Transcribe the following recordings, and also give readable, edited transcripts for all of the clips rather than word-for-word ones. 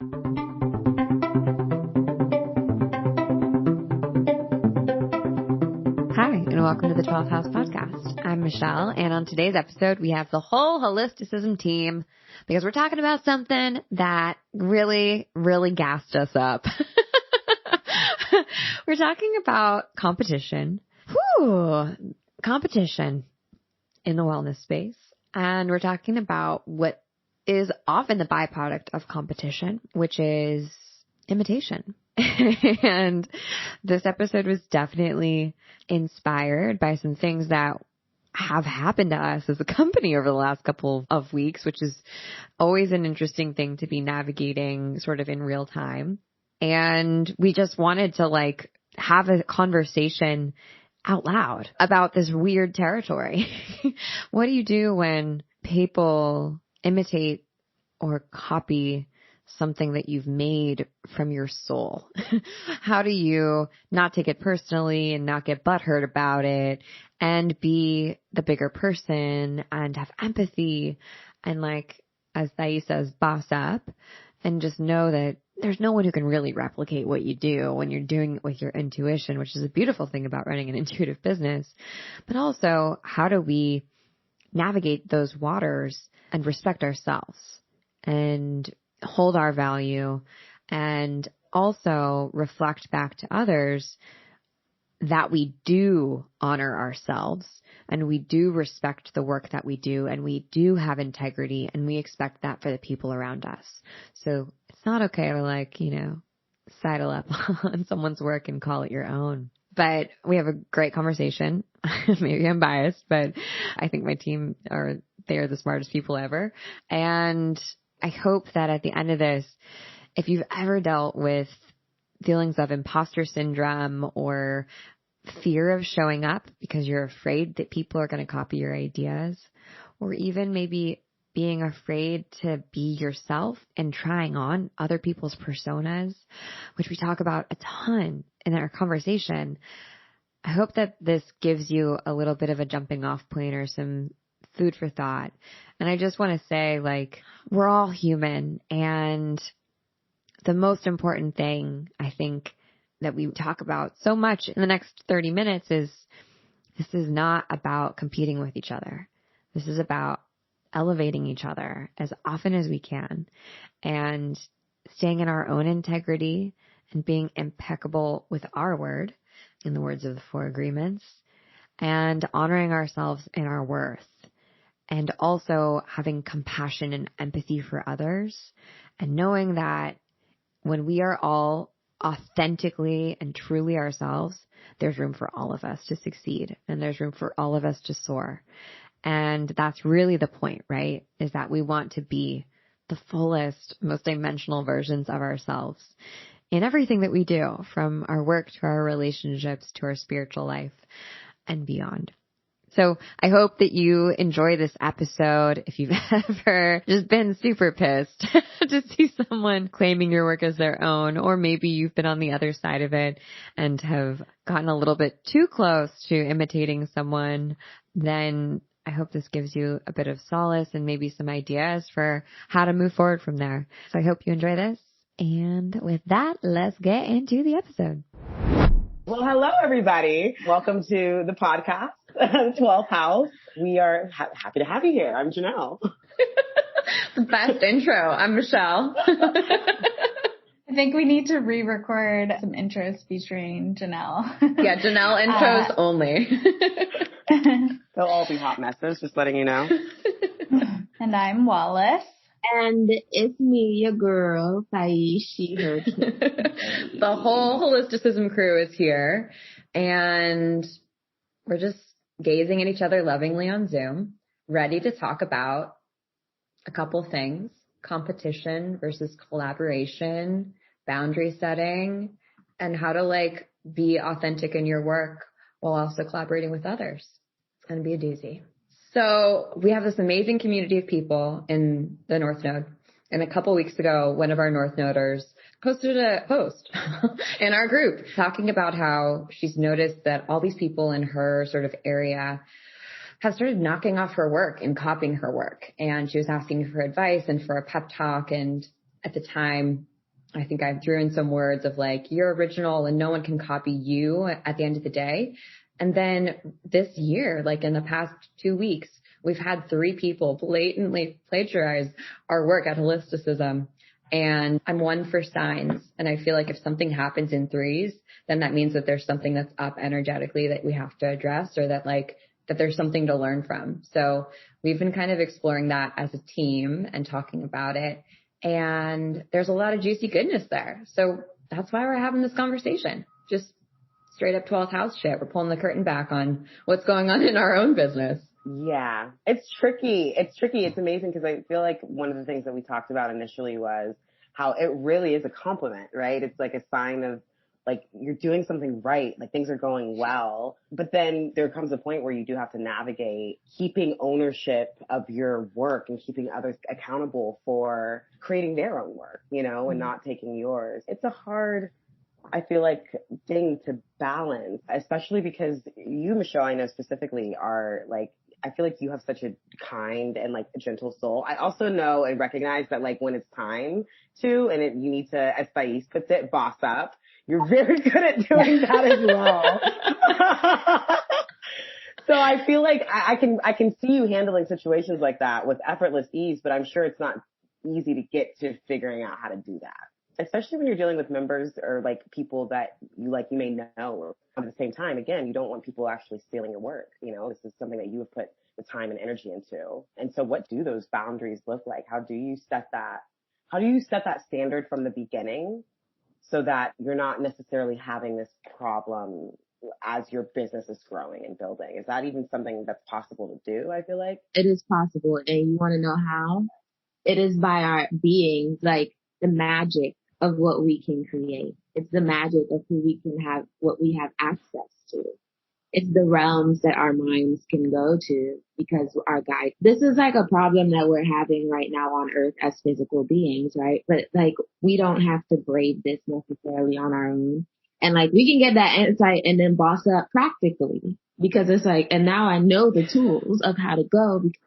Hi, and welcome to the 12th House Podcast. I'm Michelle, and on today's episode, we have the whole Holisticism team because we're talking about something that really gassed us up. We're talking about competition. Competition in the wellness space. And we're talking about what is often the byproduct of competition, which is imitation. And this episode was definitely inspired by some things that have happened to us as a company over the last couple of weeks, which is always an interesting thing to be navigating sort of in real time. And we just wanted to have a conversation out loud about this weird territory. What do you do when people imitate or copy something that you've made from your soul? How do you not take it personally and not get butthurt about it and be the bigger person and have empathy and, as Thais says, boss up and just know that there's no one who can really replicate what you do when you're doing it with your intuition, which is a beautiful thing about running an intuitive business. But also, how do we navigate those waters and respect ourselves and hold our value and also reflect back to others that we do honor ourselves and we do respect the work that we do and we do have integrity and we expect that for the people around us. So it's not okay to sidle up on someone's work and call it your own. But we have a great conversation. Maybe I'm biased, but I think my team they are the smartest people ever. And I hope that at the end of this, if you've ever dealt with feelings of imposter syndrome or fear of showing up because you're afraid that people are going to copy your ideas, or even maybe being afraid to be yourself and trying on other people's personas, which we talk about a ton in our conversation, I hope that this gives you a little bit of a jumping off point or some food for thought. And I just want to say, we're all human. And the most important thing, I think, that we talk about so much in the next 30 minutes is this is not about competing with each other. This is about elevating each other as often as we can and staying in our own integrity and being impeccable with our word, in the words of the 4 agreements, and honoring ourselves in our worth. And also having compassion and empathy for others and knowing that when we are all authentically and truly ourselves, there's room for all of us to succeed and there's room for all of us to soar. And that's really the point, right? Is that we want to be the fullest, most dimensional versions of ourselves in everything that we do, from our work to our relationships to our spiritual life and beyond. So I hope that you enjoy this episode. If you've ever just been super pissed to see someone claiming your work as their own, or maybe you've been on the other side of it and have gotten a little bit too close to imitating someone, then I hope this gives you a bit of solace and maybe some ideas for how to move forward from there. So I hope you enjoy this. And with that, let's get into the episode. Well, hello, everybody. Welcome to the podcast, the 12th House. We are happy to have you here. I'm Janelle. The best intro. I'm Michelle. I think we need to re-record some intros featuring Janelle. Yeah, Janelle intros only. They'll all be hot messes, just letting you know. And I'm Wallace. And it's me, your girl, Thais, she, her. The whole Holisticism crew is here, and we're just gazing at each other lovingly on Zoom, ready to talk about a couple things: competition versus collaboration, boundary setting, and how to be authentic in your work while also collaborating with others. It's going to be a doozy. So we have this amazing community of people in the North Node. And a couple weeks ago, one of our North Noders posted a post in our group talking about how she's noticed that all these people in her sort of area have started knocking off her work and copying her work. And she was asking for advice and for a pep talk. And at the time, I think I threw in some words of like, you're original and no one can copy you at the end of the day. And then this year, like in the past 2 weeks, we've had 3 people blatantly plagiarize our work at Holisticism. And I'm one for signs. And I feel like if something happens in threes, then that means that there's something that's up energetically that we have to address, or that there's something to learn from. So we've been kind of exploring that as a team and talking about it. And there's a lot of juicy goodness there. So that's why we're having this conversation. Just straight up 12th house shit. We're pulling the curtain back on what's going on in our own business. Yeah, it's tricky. It's amazing because I feel like one of the things that we talked about initially was how it really is a compliment, right? It's like a sign of like you're doing something right, like things are going well. But then there comes a point where you do have to navigate keeping ownership of your work and keeping others accountable for creating their own work, and not taking yours. It's a hard, I feel like, thing to balance, especially because you, Michelle, I know specifically are like, I feel like you have such a kind and like a gentle soul. I also know and recognize that like when it's time to, and you need to, as Thais puts it, boss up. You're very good at doing that as well. So I feel like I can see you handling situations like that with effortless ease, but I'm sure it's not easy to get to figuring out how to do that, especially when you're dealing with members or like people that you may know. At the same time, again, you don't want people actually stealing your work. This is something that you have put the time and energy into. And so what do those boundaries look like? How do you set that standard from the beginning so that you're not necessarily having this problem as your business is growing and building? Is that even something that's possible to do, I feel like? It is possible. And you want to know how? It is by our being, like the magic of what we can create. It's the magic of who we can have, what we have access to. It's the realms that our minds can go to because our guide. This is like a problem that we're having right now on Earth as physical beings, right? But like we don't have to brave this necessarily on our own. And like we can get that insight and then boss up practically because it's like, and now I know the tools of how to go because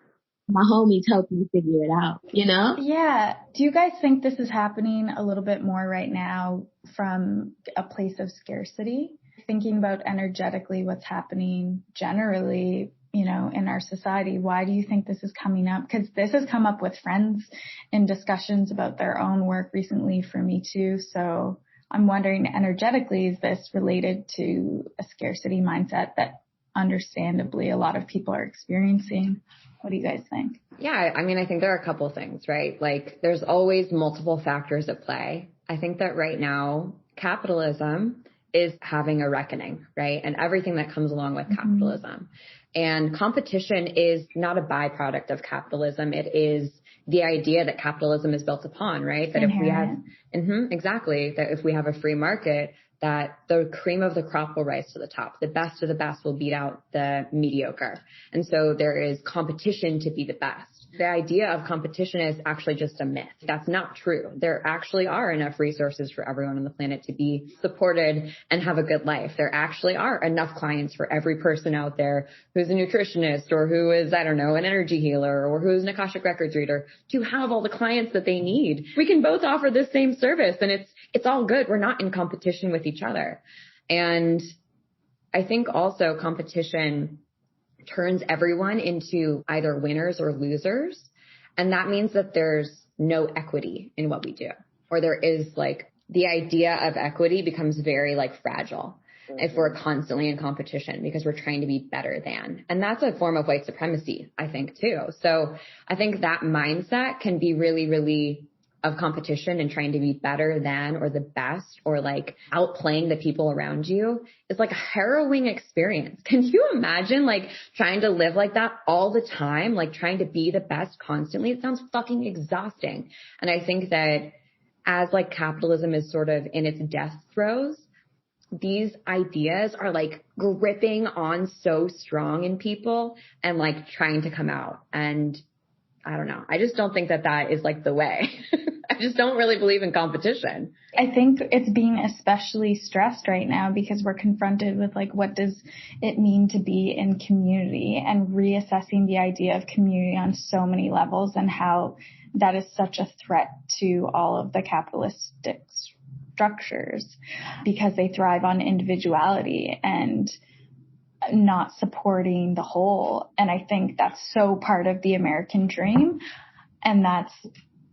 my homies help me figure it out, Yeah. Do you guys think this is happening a little bit more right now from a place of scarcity? Thinking about energetically what's happening generally, in our society, why do you think this is coming up? Because this has come up with friends in discussions about their own work recently for me too. So I'm wondering, energetically, is this related to a scarcity mindset that understandably a lot of people are experiencing? What do you guys think? Yeah, I mean, I think there are a couple things, right? Like there's always multiple factors at play. I think that right now, capitalism is having a reckoning, right? And everything that comes along with capitalism. And competition is not a byproduct of capitalism. It is the idea that capitalism is built upon, right? That inherent. if we have, exactly, that if we have a free market, that the cream of the crop will rise to the top. The best of the best will beat out the mediocre. And so there is competition to be the best. The idea of competition is actually just a myth. That's not true. There actually are enough resources for everyone on the planet to be supported and have a good life. There actually are enough clients for every person out there who's a nutritionist or who is, I don't know, an energy healer or who's an Akashic Records reader to have all the clients that they need. We can both offer the same service and it's all good. We're not in competition with each other. And I think also competition turns everyone into either winners or losers. And that means that there's no equity in what we do, or there is like the idea of equity becomes very like fragile if we're constantly in competition because we're trying to be better than. And that's a form of white supremacy, I think, too. So I think that mindset can be really, really of competition and trying to be better than or the best or like outplaying the people around you is like a harrowing experience. Can you imagine like trying to live like that all the time, like trying to be the best constantly? It sounds fucking exhausting. And I think that as like capitalism is sort of in its death throes, these ideas are like gripping on so strong in people and like trying to come out. And I don't know. I just don't think that that is like the way. I just don't really believe in competition. I think it's being especially stressed right now because we're confronted with like, what does it mean to be in community and reassessing the idea of community on so many levels and how that is such a threat to all of the capitalistic structures because they thrive on individuality and not supporting the whole. And I think that's so part of the American dream. And that's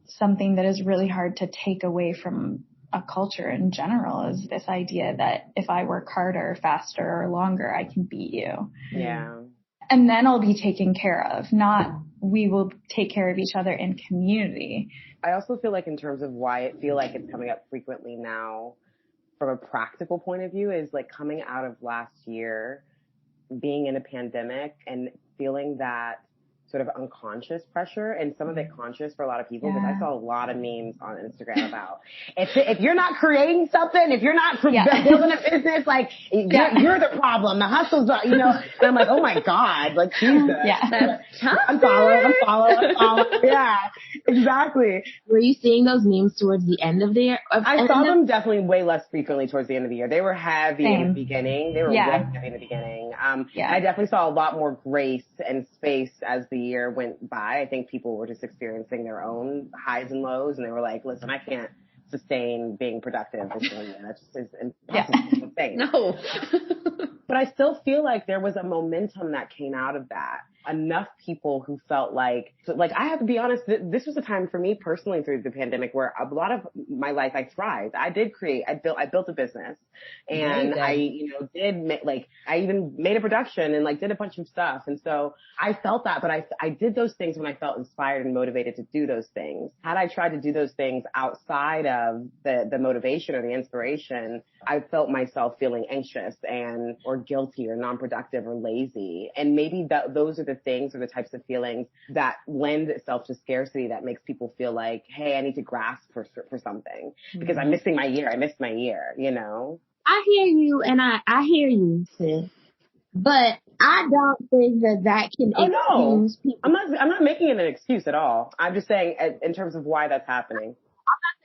something that is really hard to take away from a culture in general, is this idea that if I work harder, faster, or longer, I can beat you. Yeah. And then I'll be taken care of, not we will take care of each other in community. I also feel like in terms of why I feel like it's coming up frequently now from a practical point of view is like coming out of last year, being in a pandemic and feeling that sort of unconscious pressure and some of it conscious for a lot of people, because I saw a lot of memes on Instagram about if you're not creating something, if you're not building a business, like you're the problem. The hustle's, and I'm like, oh my God, like Jesus. Yeah. That's tough. Unfollow. Yeah, exactly. Were you seeing those memes towards the end of the year? I saw them definitely way less frequently towards the end of the year. They were heavy in the beginning. They were way heavy in the beginning. I definitely saw a lot more grace and space as the year went by. I think people were just experiencing their own highs and lows, and they were like, listen, I can't sustain being productive this year. That just is impossible. Insane. No. But I still feel like there was a momentum that came out of that. Enough people who felt like I have to be honest, this was a time for me personally through the pandemic where a lot of my life I thrived. I did create, I built a business, and I even made a production and did a bunch of stuff. And so I felt that, but I did those things when I felt inspired and motivated to do those things. Had I tried to do those things outside of the motivation or the inspiration, I felt myself feeling anxious or guilty or non-productive or lazy. And maybe those are the things or the types of feelings that lend itself to scarcity, that makes people feel like, hey, I need to grasp for something because I'm missing my year. I missed my year, I hear you, and I hear you, sis. But I don't think that can excuse people. I'm not making it an excuse at all. I'm just saying in terms of why that's happening.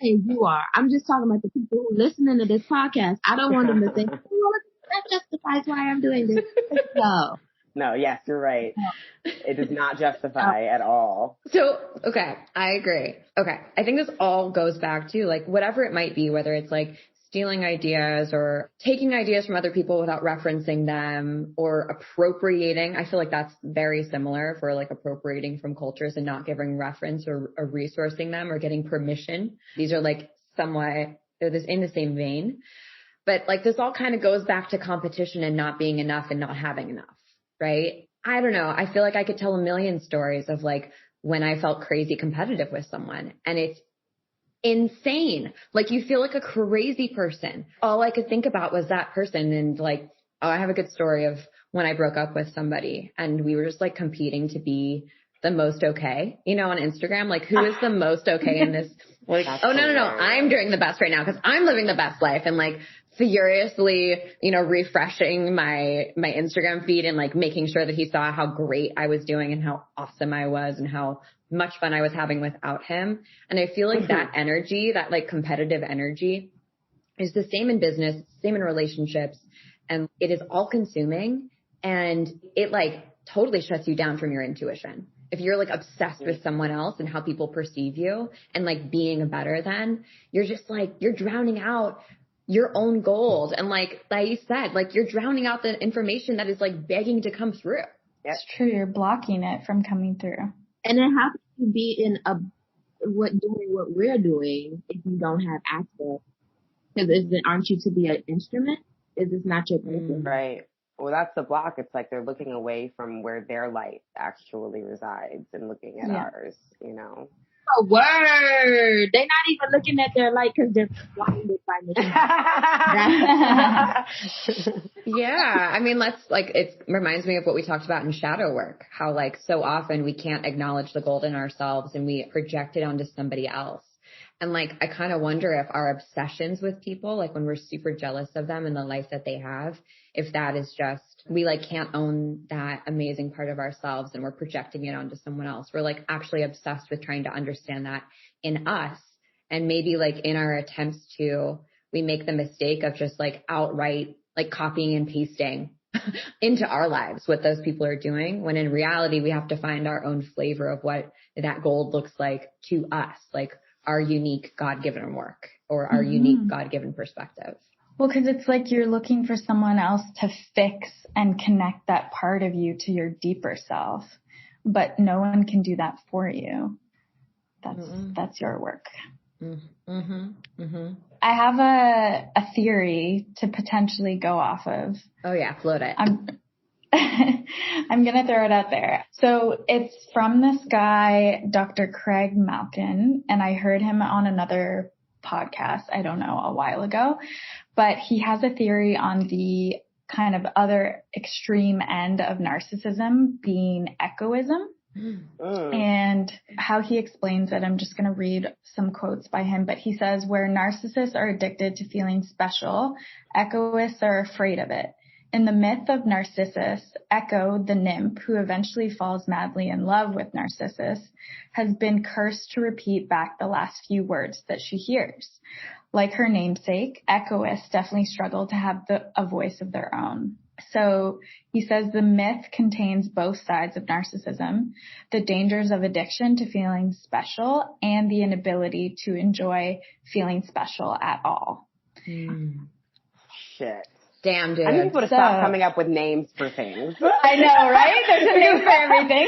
Saying you are. I'm just talking about the people who are listening to this podcast. I don't want them to think, that justifies why I'm doing this. No, yes, you're right. It does not justify at all. So, okay, I agree. Okay, I think this all goes back to whatever it might be, whether it's stealing ideas or taking ideas from other people without referencing them or appropriating. I feel like that's very similar for appropriating from cultures and not giving reference or resourcing them or getting permission. These are somewhat, they're in the same vein. But this all kind of goes back to competition and not being enough and not having enough, right? I don't know. I feel like I could tell a million stories of when I felt crazy competitive with someone, and it's insane. You feel like a crazy person. All I could think about was that person. And I have a good story of when I broke up with somebody and we were just competing to be the most okay, on Instagram, who is the most okay in this? No, I'm doing the best right now because I'm living the best life, and furiously, refreshing my Instagram feed and making sure that he saw how great I was doing and how awesome I was and how much fun I was having without him. And I feel that energy, that competitive energy, is the same in business, same in relationships, and it is all consuming, and it totally shuts you down from your intuition. If you're obsessed with someone else and how people perceive you and being better than, you're just you're drowning out your own gold. And like you said, you're drowning out the information that is begging to come through. It's true. You're blocking it from coming through. And then how can you be doing what we're doing if you don't have access? Because aren't you to be an instrument? Is this not your purpose? Right. Well, that's the block. It's they're looking away from where their light actually resides and looking at ours, Oh, word. They're not even looking at their light because they're blinded by machine. Yeah. I mean, it reminds me of what we talked about in shadow work, how so often we can't acknowledge the gold in ourselves and we project it onto somebody else. And I kind of wonder if our obsessions with people, when we're super jealous of them and the life that they have, if that is just, we can't own that amazing part of ourselves and we're projecting it onto someone else. We're actually obsessed with trying to understand that in us. And maybe in our attempts to, we make the mistake of just outright copying and pasting into our lives, what those people are doing, when in reality, we have to find our own flavor of what that gold looks like to us, like our unique God-given work or our unique God-given perspective. Well, because it's like you're looking for someone else to fix and connect that part of you to your deeper self, but no one can do that for you. That's your work. I have a theory to potentially go off of. Oh yeah, float it. I'm going to throw it out there. So it's from this guy, Dr. Craig Malkin, and I heard him on another podcast, I don't know, a while ago, but he has a theory on the kind of other extreme end of narcissism being egoism. And how he explains it, I'm just going to read some quotes by him, but he says, where narcissists are addicted to feeling special, egoists are afraid of it. In the myth of Narcissus, Echo, the nymph who eventually falls madly in love with Narcissus, has been cursed to repeat back the last few words that she hears. Like her namesake, egoists definitely struggle to have a voice of their own. So he says the myth contains both sides of narcissism, the dangers of addiction to feeling special and the inability to enjoy feeling special at all. Shit. Damn, dude. I need people to stop coming up with names for things. I know, right? There's a name for everything.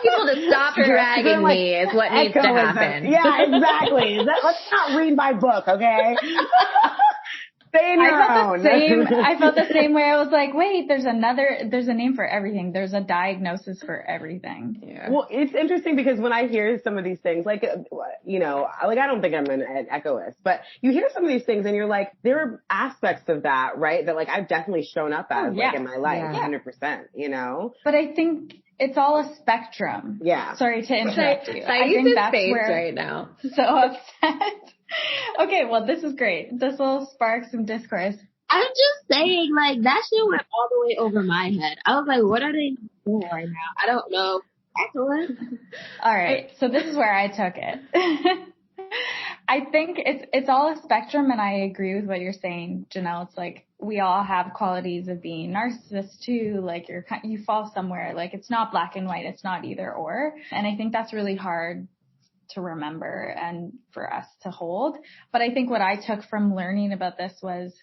People to stop dragging me is what needs to happen. Yeah, exactly. Let's not read my book, okay? Stay in your own. I felt the same way. I was like, wait, there's a name for everything. There's a diagnosis for everything. Yeah. Well, it's interesting because when I hear some of these things, like, you know, like I don't think I'm an egoist, but you hear some of these things and you're like, there are aspects of that, right? That like I've definitely shown up as like in my life, 100%, you know? But I think it's all a spectrum. Yeah. Sorry to interrupt you. I think that's where right now. So upset. Okay, well, this is great. This will spark some discourse. I'm just saying, like, that shit went all the way over my head. I was like, what are they doing right now? I don't know. Excellent. All right, so this is where I took it. I think it's all a spectrum, and I agree with what you're saying, Janelle. It's like we all have qualities of being narcissists too. Like you fall somewhere. Like it's not black and white. It's not either or. And I think that's really hard to remember and for us to hold. But I think what I took from learning about this was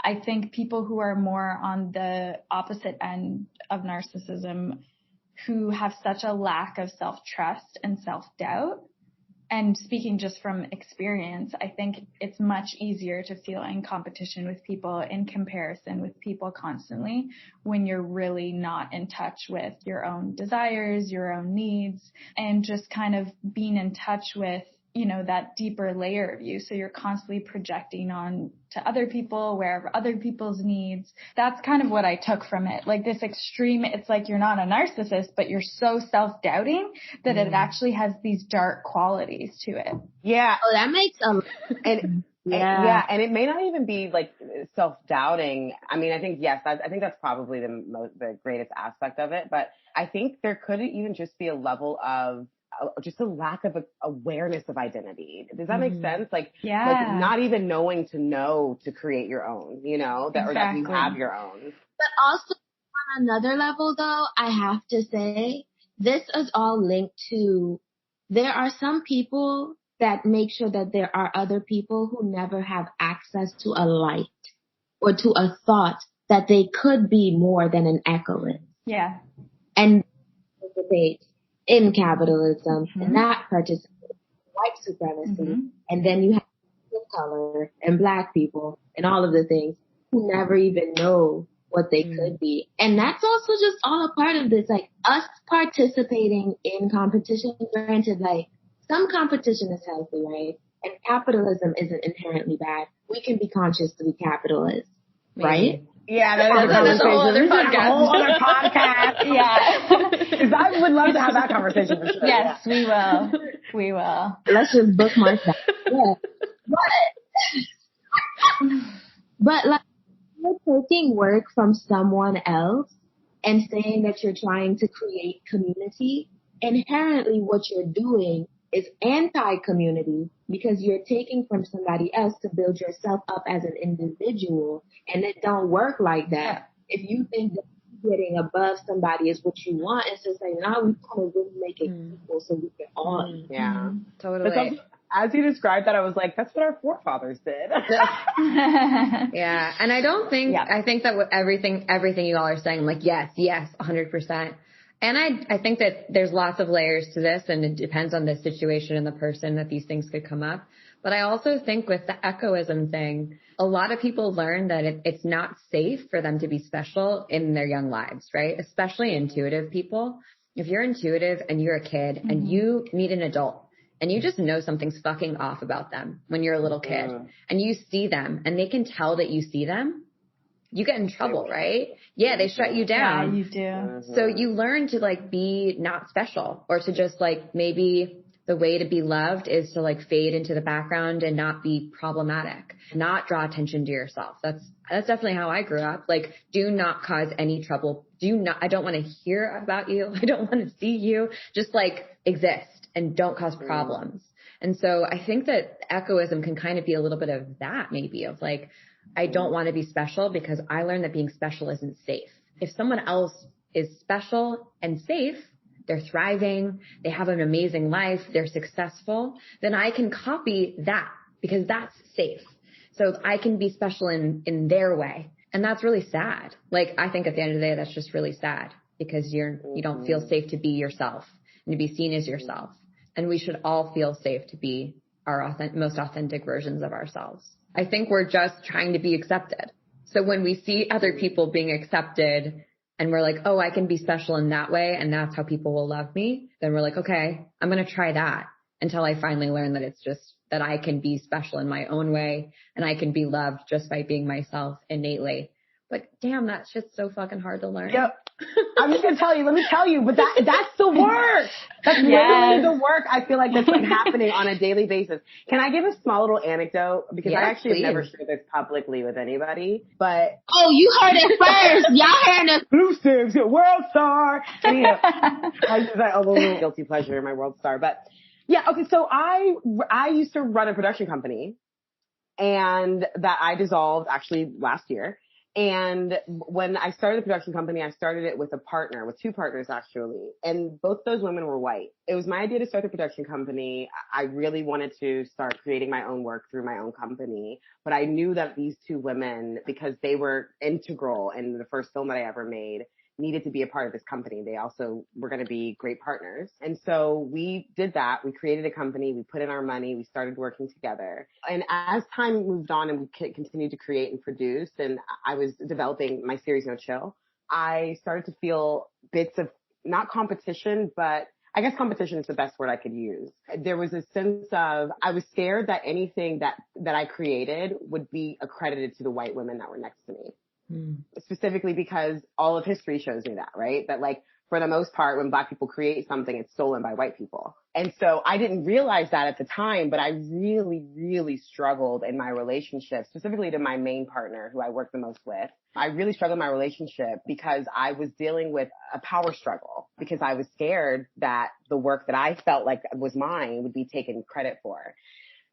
I think people who are more on the opposite end of narcissism, who have such a lack of self-trust and self-doubt, and speaking just from experience, I think it's much easier to feel in competition with people, in comparison with people constantly, when you're really not in touch with your own desires, your own needs, and just kind of being in touch with, you know, that deeper layer of you. So you're constantly projecting on to other people, wherever other people's needs. That's kind of what I took from it. Like this extreme, it's like you're not a narcissist, but you're so self-doubting that it actually has these dark qualities to it. Yeah. Oh, that makes and and it may not even be like self-doubting. I mean, I think, yes, I think that's probably the greatest aspect of it, but I think there could even just be a level of just a lack of awareness of identity. Does that make sense? Like, like not even knowing to know to create your own, you know, or that you have your own. But also on another level though, I have to say this is all linked to, there are some people that make sure that there are other people who never have access to a light or to a thought that they could be more than an echoist. Yeah. And participate in capitalism and not participate in white supremacy. And then you have people of color and black people and all of the things who never even know what they could be. And that's also just all a part of this, like us participating in competition. Granted, like some competition is healthy, right? And capitalism isn't inherently bad. We can be conscious to be capitalists, right? Yeah, that's a whole other podcast. Yeah. Because I would love to have that conversation for sure. Yes, we will. We will. Let's just bookmark that. Yeah. But like, you're taking work from someone else and saying that you're trying to create community, inherently what you're doing is anti-community because you're taking from somebody else to build yourself up as an individual, and it don't work like that. if you think that getting above somebody is what you want, it's just like, now we kind of really make it equal so we can all eat. Yeah. Totally. Also, as you described that, I was like, that's what our forefathers did. Yeah. And I don't think, I think that with everything you all are saying, like, yes, 100%. And I think that there's lots of layers to this, and it depends on the situation and the person that these things could come up. But I also think with the egoism thing, a lot of people learn that it's not safe for them to be special in their young lives, right? Especially intuitive people. If you're intuitive and you're a kid and you meet an adult and you just know something's fucking off about them when you're a little kid and you see them and they can tell that you see them, you get in trouble, right? Yeah, they shut you down. Yeah, you do. So you learn to like be not special, or to just like, maybe the way to be loved is to like fade into the background and not be problematic, not draw attention to yourself. That's definitely how I grew up. Like, do not cause any trouble. I don't want to hear about you. I don't want to see you. Just like exist and don't cause problems. And so I think that egoism can kind of be a little bit of that, maybe, of like, I don't want to be special because I learned that being special isn't safe. If someone else is special and safe, they're thriving, they have an amazing life, they're successful, then I can copy that because that's safe. So I can be special in their way. And that's really sad. Like, I think at the end of the day, that's just really sad because you don't feel safe to be yourself and to be seen as yourself. And we should all feel safe to be our most authentic versions of ourselves. I think we're just trying to be accepted. So when we see other people being accepted and we're like, oh, I can be special in that way and that's how people will love me, then we're like, okay, I'm going to try that until I finally learn that it's just that I can be special in my own way and I can be loved just by being myself innately. But damn, that shit's so fucking hard to learn. Yep. I'm just going to tell you, let me tell you, but that's the work. That's literally the work. I feel like that's like happening on a daily basis. Can I give a small little anecdote? Because I actually have never shared this publicly with anybody, but. Oh, you heard it first. Y'all heard it. Exclusives, world star. Anyhow, I just like a little guilty pleasure in my world star, but yeah. Okay. So I used to run a production company and that I dissolved actually last year. And when I started the production company, I started it with with two partners actually. And both those women were white. It was my idea to start the production company. I really wanted to start creating my own work through my own company. But I knew that these two women, because they were integral in the first film that I ever made, needed to be a part of this company. They also were going to be great partners. And so we did that. We created a company. We put in our money. We started working together. And as time moved on and we continued to create and produce, and I was developing my series No Chill, I started to feel bits of not competition, but I guess competition is the best word I could use. There was a sense of, I was scared that anything that I created would be accredited to the white women that were next to me. Specifically because all of history shows me that, right? That like, for the most part, when Black people create something, it's stolen by white people. And so I didn't realize that at the time, but I really, really struggled in my relationship, specifically to my main partner who I work the most with. I really struggled in my relationship because I was dealing with a power struggle because I was scared that the work that I felt like was mine would be taken credit for.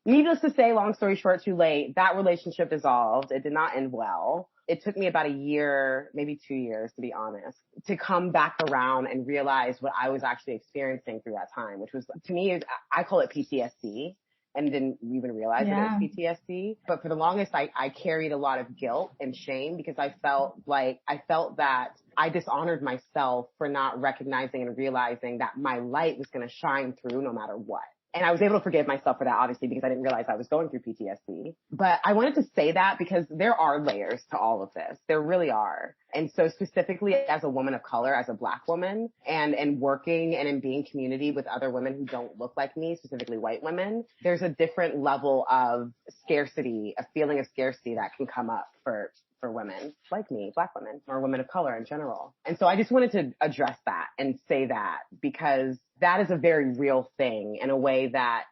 Needless to say, long story short, too late, that relationship dissolved. It did not end well. It took me about a year, maybe 2 years, to be honest, to come back around and realize what I was actually experiencing through that time, which was, to me, I call it PTSD and didn't even realize it was PTSD. But for the longest, I carried a lot of guilt and shame because I felt that I dishonored myself for not recognizing and realizing that my light was going to shine through no matter what. And I was able to forgive myself for that, obviously, because I didn't realize I was going through PTSD. But I wanted to say that because there are layers to all of this. There really are. And so specifically as a woman of color, as a Black woman, and working and in being community with other women who don't look like me, specifically white women, there's a different level of scarcity, a feeling of scarcity that can come up for women like me, Black women, or women of color in general. And so I just wanted to address that and say that because that is a very real thing in a way that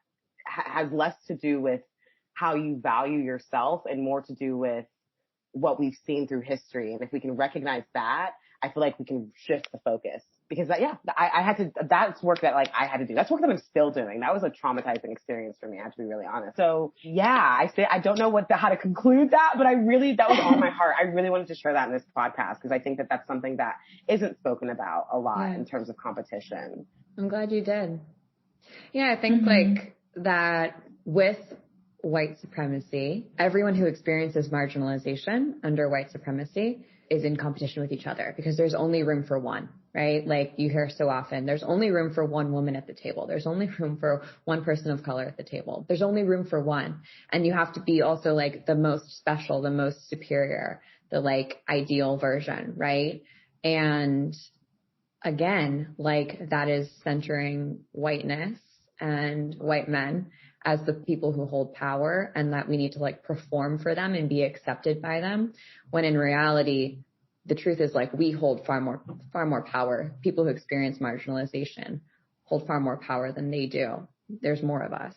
has less to do with how you value yourself and more to do with what we've seen through history. And if we can recognize that, I feel like we can shift the focus because I had to, that's work that like I had to do. That's work that I'm still doing. That was a traumatizing experience for me. I have to be really honest. So yeah, I don't know how to conclude that, but that was on my heart. I really wanted to share that in this podcast because I think that that's something that isn't spoken about a lot in terms of competition. I'm glad you did. Yeah, I think like that with white supremacy, everyone who experiences marginalization under white supremacy is in competition with each other because there's only room for one, right? Like you hear so often, there's only room for one woman at the table. There's only room for one person of color at the table. There's only room for one. And you have to be also like the most special, the most superior, the like ideal version, right? And again, like that is centering whiteness and white men as the people who hold power, and that we need to like perform for them and be accepted by them, when in reality, the truth is like we hold far more power. People who experience marginalization hold far more power than they do. There's more of us.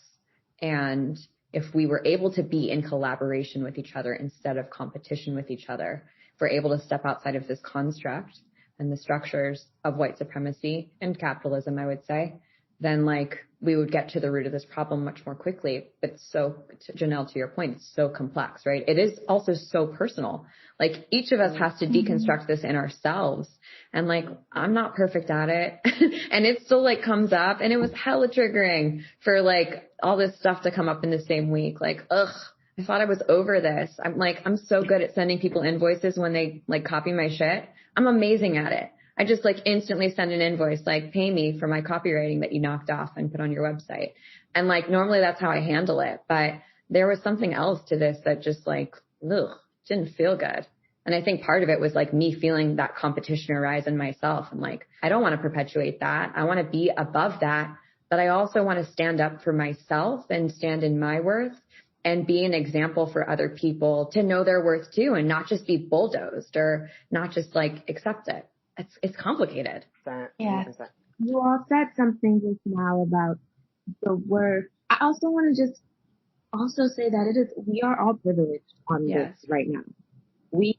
And if we were able to be in collaboration with each other instead of competition with each other, if we're able to step outside of this construct and the structures of white supremacy and capitalism, I would say, then like we would get to the root of this problem much more quickly. But so, Janelle, to your point, it's so complex, right? It is also so personal. Like each of us has to deconstruct this in ourselves. And like, I'm not perfect at it. And it still like comes up, and it was hella triggering for like all this stuff to come up in the same week. Like, ugh, I thought I was over this. I'm so good at sending people invoices when they like copy my shit. I'm amazing at it. I just like instantly send an invoice, like pay me for my copywriting that you knocked off and put on your website. And like normally that's how I handle it. But there was something else to this that just like, ugh, didn't feel good. And I think part of it was like me feeling that competition arise in myself. And like, I don't want to perpetuate that. I want to be above that. But I also want to stand up for myself and stand in my worth and be an example for other people to know their worth too, and not just be bulldozed or not just like accept it. It's complicated. Yeah. You all said something just now about the worth. I also want to just also say that we are all privileged on this right now. We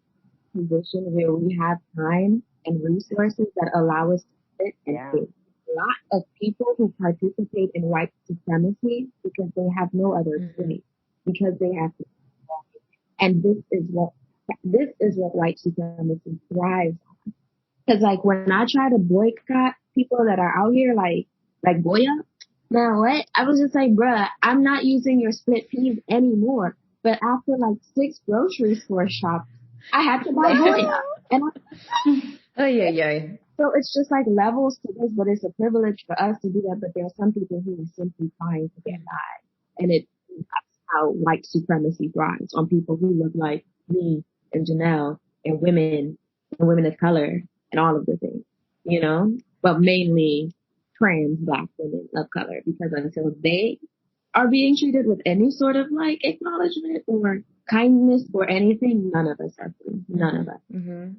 are in a position where we have time and resources that allow us to sit and think. A lot of people who participate in white supremacy because they have no other choice, because they have to. And this is what white supremacy thrives on. Because like when I try to boycott people that are out here, like Goya, now what? I was just like, bruh, I'm not using your split peas anymore. But after like 6 grocery store shops, I had to buy Goya. And so it's just like levels to this, but it's a privilege for us to do that. But there are some people who are simply trying to get by. And that's how white supremacy thrives, on people who look like me and Janelle and women of color and all of the things, you know, but mainly trans Black women of color, because until they are being treated with any sort of like acknowledgement or kindness or anything, none of us are free. None of us. Mm-hmm.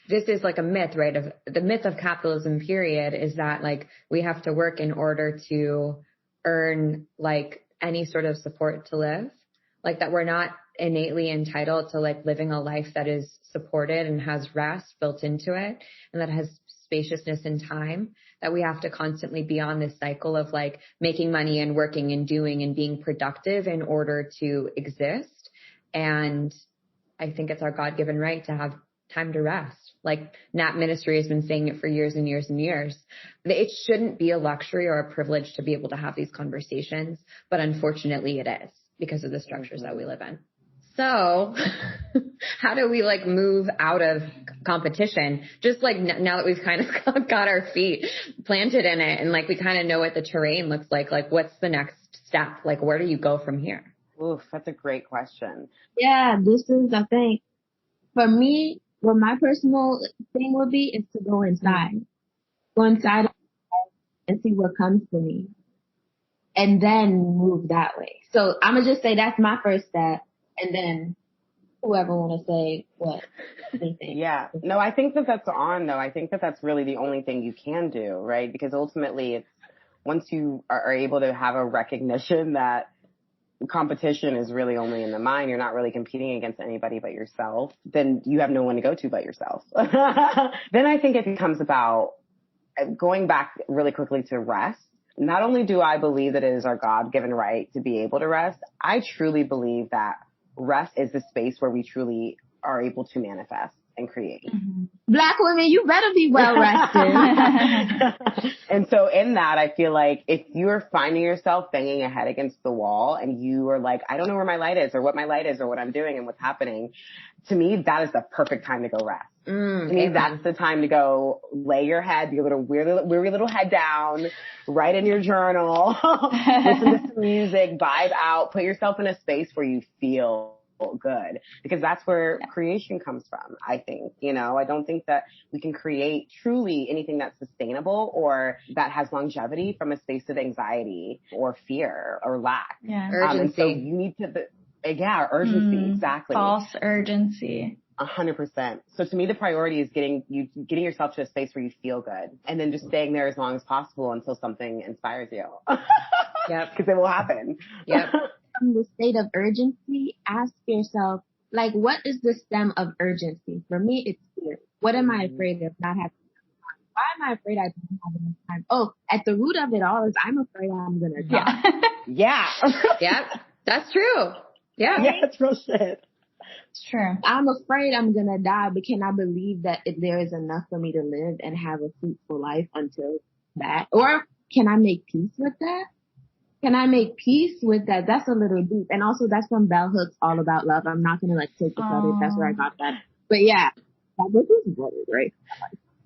This is like a myth, right? Of the myth of capitalism, period, is that like we have to work in order to earn like any sort of support to live, like that we're not innately entitled to like living a life that is supported and has rest built into it and that has spaciousness in time, that we have to constantly be on this cycle of like making money and working and doing and being productive in order to exist. And I think it's our God-given right to have time to rest. Like Nat Ministry has been saying it for years and years and years. It shouldn't be a luxury or a privilege to be able to have these conversations, but unfortunately it is because of the structures that we live in. So how do we like move out of competition? Just like now that we've kind of got our feet planted in it and like we kind of know what the terrain looks like what's the next step? Like where do you go from here? Oof, that's a great question. Yeah, this is, I think, for me, what my personal thing would be is to go inside. Go inside and see what comes to me. And then move that way. So I'm going to just say that's my first step. And then whoever want to say what they think. Yeah. No, I think that that's on, though. I think that that's really the only thing you can do, right? Because ultimately, it's once you are able to have a recognition that competition is really only in the mind, you're not really competing against anybody but yourself, then you have no one to go to but yourself. Then I think it becomes about going back really quickly to rest, not only do I believe that it is our God-given right to be able to rest, I truly believe that rest is the space where we truly are able to manifest and create. Mm-hmm. Black women, you better be well rested. And so in that, I feel like if you're finding yourself banging your head against the wall and you are like, I don't know where my light is or what my light is or what I'm doing and what's happening, to me, that is the perfect time to go rest. To me, that's the time to go lay your head, your little weary little head down, write in your journal, listen to some music, vibe out, put yourself in a space where you feel good, because that's where creation comes from. I think, I don't think that we can create truly anything that's sustainable or that has longevity from a space of anxiety or fear or lack. Yeah. Urgency. And so you need to, urgency. Exactly. False urgency. 100%. So to me, the priority is getting yourself to a space where you feel good, and then just staying there as long as possible until something inspires you. Yep. Because it will happen. Yep. From the state of urgency, ask yourself, like, what is the stem of urgency? For me, it's fear. What am I afraid of not having time? Why am I afraid I don't have enough time? Oh, at the root of it all is I'm afraid I'm going to die. Yeah. Yep. That's true. Yeah. Yeah, that's real shit. It's true. I'm afraid I'm going to die, but can I believe that there is enough for me to live and have a fruitful life until that? Or can I make peace with that? Can I make peace with that? That's a little deep. And also that's from Bell Hooks, All About Love. I'm not going to take the credit. That's where I got that. But yeah, that book is really great.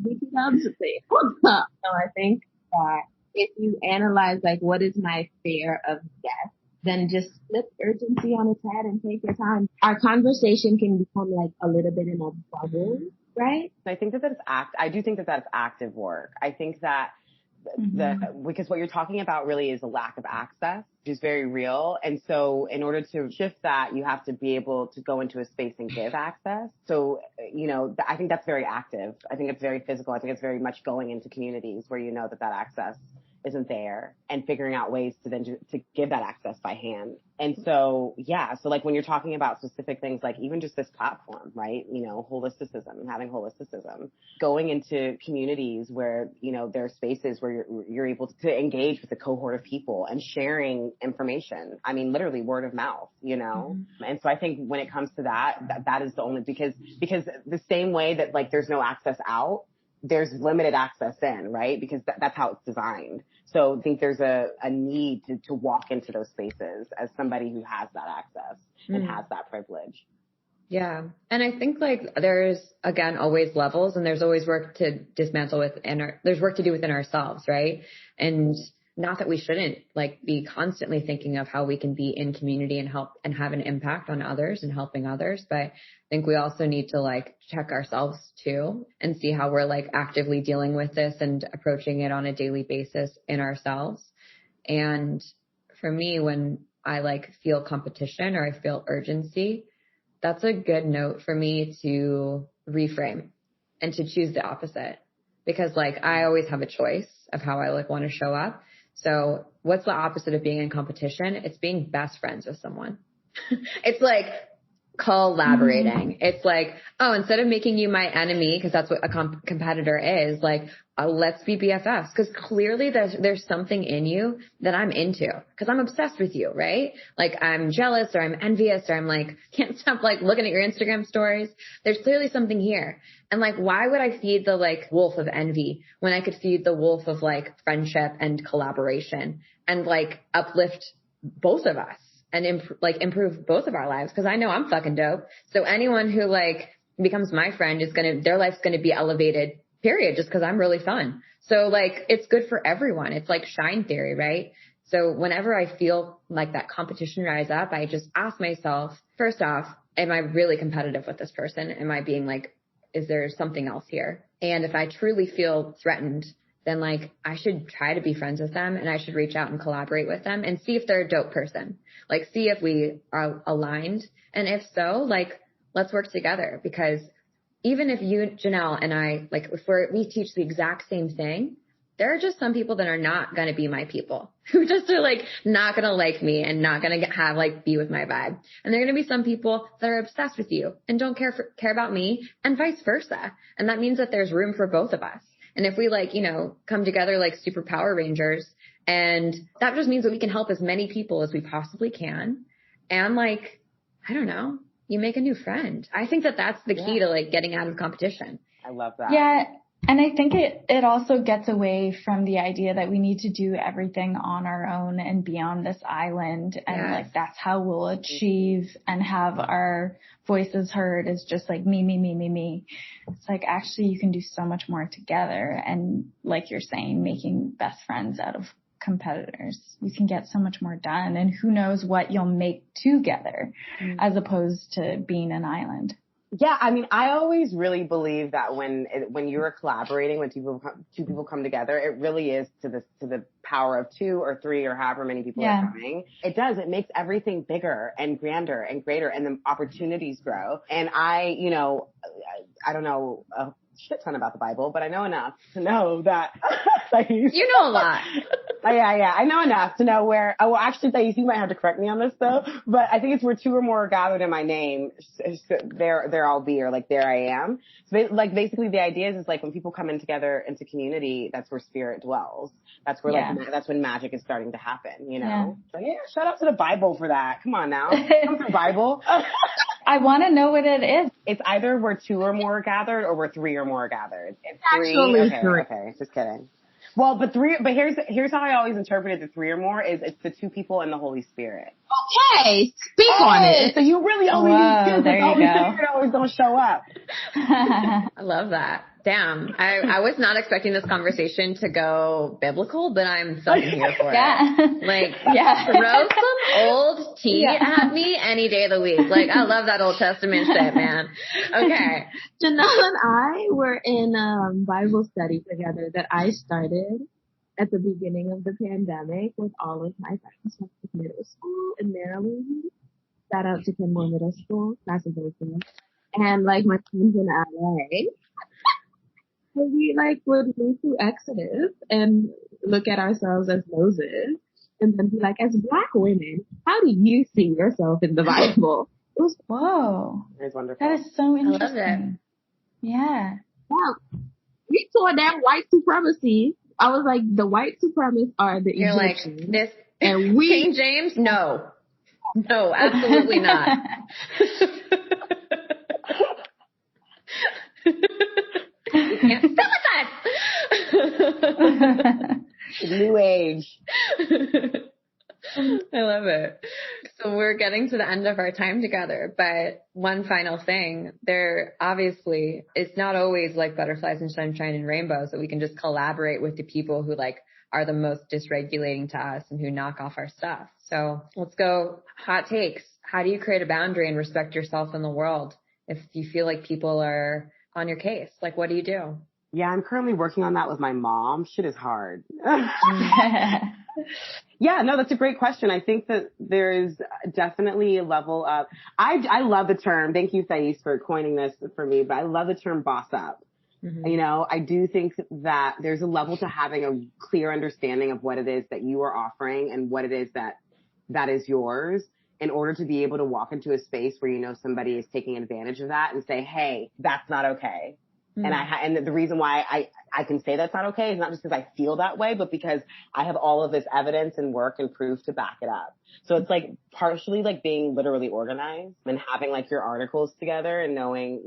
BT Dubs to say. So I think that if you analyze like what is my fear of death, then just flip urgency on its head and take your time. Our conversation can become like a little bit in a bubble, right? I think that I do think that that's active work. I think that because what you're talking about really is a lack of access, which is very real. And so in order to shift that, you have to be able to go into a space and give access. So, I think that's very active. I think it's very physical. I think it's very much going into communities where you know that access isn't there, and figuring out ways to then to give that access by hand. And so, so like when you're talking about specific things, like even just this platform, right? Holisticism and having holisticism, going into communities where, there are spaces where you're able to engage with a cohort of people and sharing information. I mean, literally word of mouth, And so I think when it comes to that is the only, because the same way that like there's no access out, there's limited access in, right? Because that's how it's designed. So I think there's a need to walk into those spaces as somebody who has that access and has that privilege. Yeah. And I think like there's, again, always levels, and there's always work to dismantle there's work to do within ourselves, right? And not that we shouldn't like be constantly thinking of how we can be in community and help and have an impact on others and helping others. But I think we also need to like check ourselves too and see how we're like actively dealing with this and approaching it on a daily basis in ourselves. And for me, when I like feel competition or I feel urgency, that's a good note for me to reframe and to choose the opposite, because like I always have a choice of how I like want to show up. So what's the opposite of being in competition? It's being best friends with someone. It's like collaborating. It's like, oh, instead of making you my enemy, because that's what a competitor is, like, let's be BFFs. Because clearly there's something in you that I'm into, because I'm obsessed with you, right? Like I'm jealous or I'm envious or I'm like, can't stop like looking at your Instagram stories. There's clearly something here. And like, why would I feed the like wolf of envy when I could feed the wolf of like friendship and collaboration and like uplift both of us? And improve both of our lives, because I know I'm fucking dope. So anyone who like becomes my friend their life's gonna be elevated, period, just because I'm really fun. So like it's good for everyone. It's like shine theory, right? So whenever I feel like that competition rise up, I just ask myself, first off, am I really competitive with this person? Am I being like, is there something else here? And if I truly feel threatened, then like I should try to be friends with them, and I should reach out and collaborate with them and see if they're a dope person. Like see if we are aligned. And if so, like let's work together, because even if you, Janelle, and I, like if we teach the exact same thing, there are just some people that are not going to be my people, who just are like not going to like me and not going to be with my vibe. And there are going to be some people that are obsessed with you and don't care about me, and vice versa. And that means that there's room for both of us. And if we like, come together like super Power Rangers, and that just means that we can help as many people as we possibly can. And like, I don't know, you make a new friend. I think that that's the key to like getting out of competition. I love that. Yeah. And I think it also gets away from the idea that we need to do everything on our own and be on this island. And like, that's how we'll achieve and have our voices heard, is just like me. It's like, actually, you can do so much more together. And like you're saying, making best friends out of competitors, you can get so much more done. And who knows what you'll make together as opposed to being an island. Yeah, I mean, I always really believe that when you're collaborating, when two people come together, it really is to the power of 2 or 3 or however many people are coming. It does. It makes everything bigger and grander and greater, and the opportunities grow. And I don't know a shit ton about the Bible, but I know enough to know that. You know a lot. Yeah. I know enough to know where, actually, Thais, you might have to correct me on this though, but I think it's where 2 or more are gathered in my name, there I'll be, or like, there I am. So like, basically the idea is like when people come in together into community, that's where spirit dwells. That's where that's when magic is starting to happen, So shout out to the Bible for that. Come on now. Come from Bible. I want to know what it is. It's either where 2 or more are gathered or where 3 or more are gathered. It's 3. Actually, Okay. Just kidding. Well, but here's how I always interpreted the 3 or more is it's the 2 people and the Holy Spirit. Okay, speak on it. So you really only need 2 because the Holy Spirit always don't show up. I love that. Damn. I was not expecting this conversation to go biblical, but I'm fucking here for it. Like, throw some old tea at me any day of the week. Like, I love that Old Testament shit, man. Okay. Janelle and I were in Bible study together that I started at the beginning of the pandemic with all of my friends from middle school in Maryland. Shout out to Kenmore Middle School. That's a great thing. And like my friends in LA. So we like would read through Exodus and look at ourselves as Moses, and then be like, as Black women, how do you see yourself in the Bible? It was It's wonderful. That is so interesting. I love it. Yeah. Wow. We saw that white supremacy. I was like, the white supremacists are the You're Egyptians. like, this and we King James? No, absolutely not. You can't spell it. New age. I love it. So we're getting to the end of our time together, but one final thing, there obviously it's not always like butterflies and sunshine and rainbows that we can just collaborate with the people who like are the most dysregulating to us and who knock off our stuff. So let's go hot takes. How do you create a boundary and respect yourself in the world if you feel like people are on your case? Like, what do you do? Yeah, I'm currently working on that with my mom. Shit is hard. Yeah, no, that's a great question. I think that there's definitely a level of, I love the term, thank you, Thais, for coining this for me, but I love the term boss up. Mm-hmm. I do think that there's a level to having a clear understanding of what it is that you are offering and what it is that is yours, in order to be able to walk into a space where somebody is taking advantage of that and say, hey, that's not okay. Mm-hmm. And the reason why I can say that's not okay is not just because I feel that way, but because I have all of this evidence and work and proof to back it up. So it's like partially like being literally organized and having like your articles together and knowing,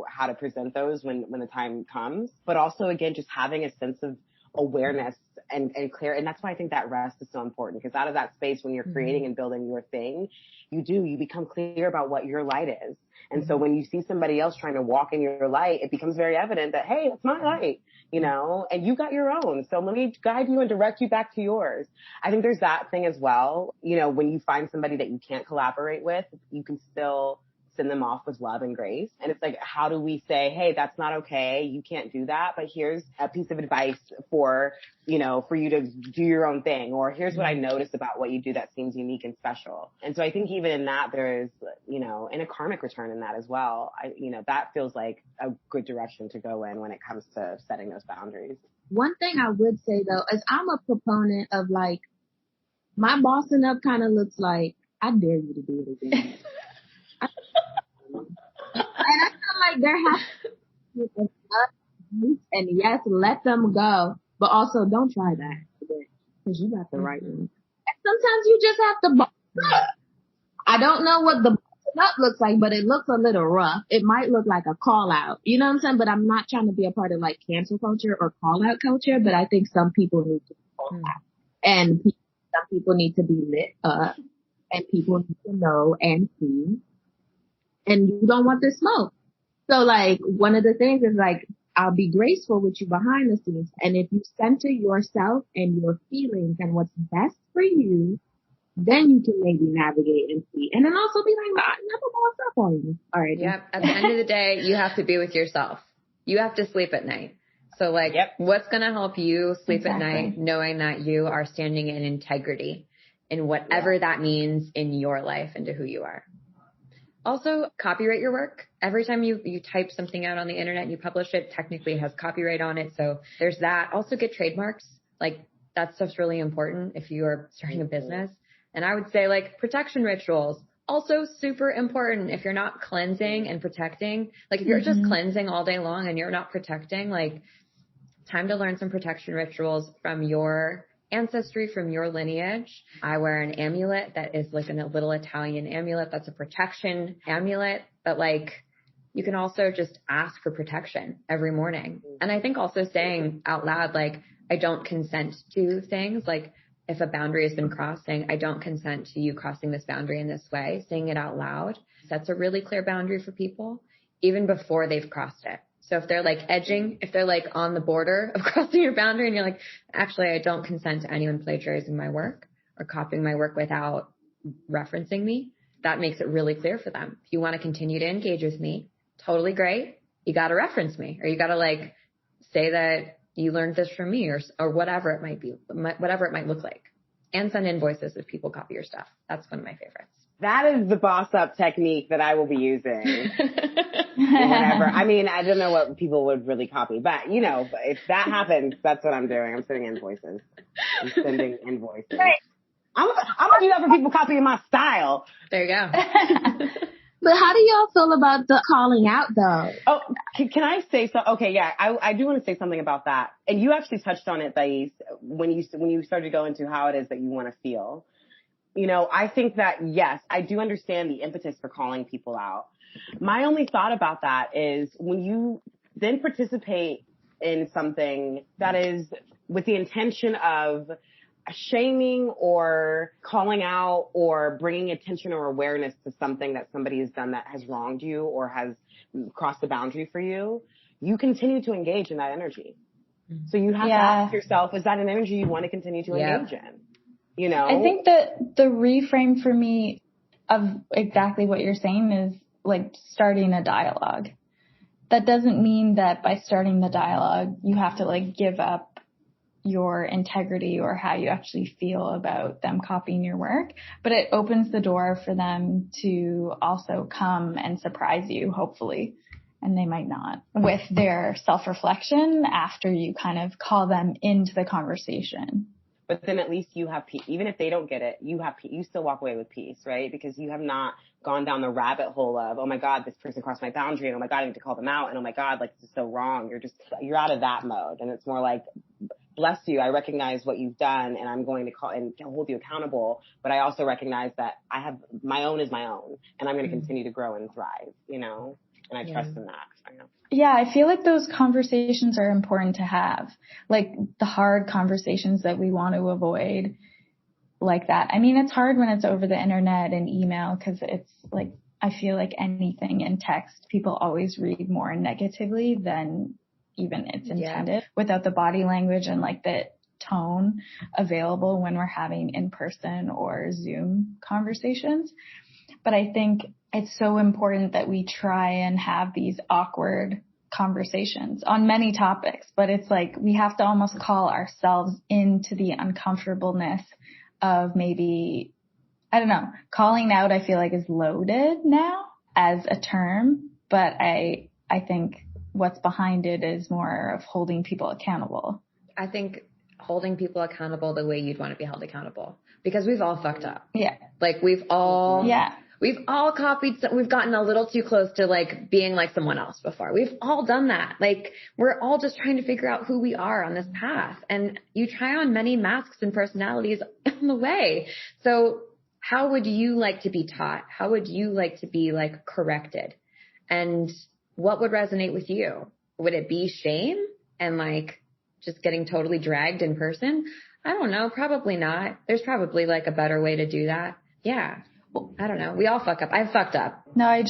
how to present those when the time comes, but also again, just having a sense of awareness and clear. And that's why I think that rest is so important, because out of that space, when you're creating and building your thing, you become clear about what your light is. And so when you see somebody else trying to walk in your light, it becomes very evident that, hey, that's my light, and you got your own. So let me guide you and direct you back to yours. I think there's that thing as well. When you find somebody that you can't collaborate with, you can still send them off with love and grace. And it's like, how do we say, hey, that's not okay. You can't do that. But here's a piece of advice for you to do your own thing. Or here's what I noticed about what you do that seems unique and special. And so I think even in that, there's, and a karmic return in that as well. That feels like a good direction to go in when it comes to setting those boundaries. One thing I would say though, is I'm a proponent of like, my bossing up kind of looks like, I dare you to do it again. And I feel like there has to be enough And yes, let them go, but also don't try that because you got the right one. And sometimes you just have to boss up. I don't know what the bossing up looks like, but it looks a little rough. It might look like a call out. You know what I'm saying? But I'm not trying to be a part of like cancel culture or call out culture, but I think some people need to be called out. And some people need to be lit up. And people need to know and see. And you don't want this smoke. So like one of the things is like, I'll be graceful with you behind the scenes. And if you center yourself and your feelings and what's best for you, then you can maybe navigate and see. And then also be like, I never boss up on you. All right. Yeah. At the end of the day, you have to be with yourself. You have to sleep at night. So like, what's going to help you sleep at night knowing that you are standing in integrity in whatever that means in your life and to who you are. Also, copyright your work. Every time you type something out on the internet and you publish it, technically it has copyright on it. So there's that. Also get trademarks. Like that stuff's really important if you are starting a business. And I would say like protection rituals, also super important if you're not cleansing and protecting. Like if you're just cleansing all day long and you're not protecting, like time to learn some protection rituals from your ancestry, from your lineage. I wear an amulet that is like a little Italian amulet. That's a protection amulet, but like you can also just ask for protection every morning. And I think also saying out loud, like, I don't consent to things. Like if a boundary has been crossed, saying I don't consent to you crossing this boundary in this way, saying it out loud sets a really clear boundary for people even before they've crossed it. So if they're like edging, if they're like on the border of crossing your boundary and you're like, actually, I don't consent to anyone plagiarizing my work or copying my work without referencing me, that makes it really clear for them. If you want to continue to engage with me, totally great. You got to reference me, or you got to like say that you learned this from me, or whatever it might be, whatever it might look like. And send invoices if people copy your stuff. That's one of my favorites. That is the boss up technique that I will be using. Whatever. I mean, I don't know what people would really copy, but you know, if that happens, that's what I'm doing. I'm sending invoices. Right. I'm gonna do that for people copying my style. There you go. But how do y'all feel about the calling out though? Oh, can I say so? Okay, yeah, I do want to say something about that. And you actually touched on it, Thais, when you started to go into how it is that you want to feel. You know, I think that, yes, I do understand the impetus for calling people out. My only thought about that is when you then participate in something that is with the intention of shaming or calling out or bringing attention or awareness to something that somebody has done that has wronged you or has crossed the boundary for you, you continue to engage in that energy. So you have to ask yourself, is that an energy you want to continue to engage in? You know, I think that the reframe for me of exactly what you're saying is like starting a dialogue. That doesn't mean that by starting the dialogue, you have to like give up your integrity or how you actually feel about them copying your work, but it opens the door for them to also come and surprise you, hopefully. And they might not, with their self-reflection after you kind of call them into the conversation. But then at least you have peace. Even if they don't get it, you still walk away with peace, right? Because you have not gone down the rabbit hole of, oh my God, this person crossed my boundary, and oh my God, I need to call them out, and oh my God, like this is so wrong. You're out of that mode. And it's more like, bless you, I recognize what you've done, and I'm going to call and hold you accountable. But I also recognize that my own is my own, and I'm going to continue to grow and thrive, you know? And I trust in that. Yeah, I feel like those conversations are important to have. Like the hard conversations that we want to avoid, like that. I mean, it's hard when it's over the internet and email because it's like, I feel like anything in text, people always read more negatively than even it's intended without the body language and like the tone available when we're having in-person or Zoom conversations. But I think it's so important that we try and have these awkward conversations on many topics, but it's like we have to almost call ourselves into the uncomfortableness of maybe, I don't know, calling out I feel like is loaded now as a term, but I think what's behind it is more of holding people accountable. I think holding people accountable the way you'd want to be held accountable, because we've all fucked up. Yeah. Like we've all We've all copied, we've gotten a little too close to like being like someone else before. We've all done that. Like we're all just trying to figure out who we are on this path. And you try on many masks and personalities on the way. So how would you like to be taught? How would you like to be like corrected? And what would resonate with you? Would it be shame and like just getting totally dragged in person? I don't know. Probably not. There's probably like a better way to do that. Yeah. I don't know. We all fuck up. I've fucked up. No, I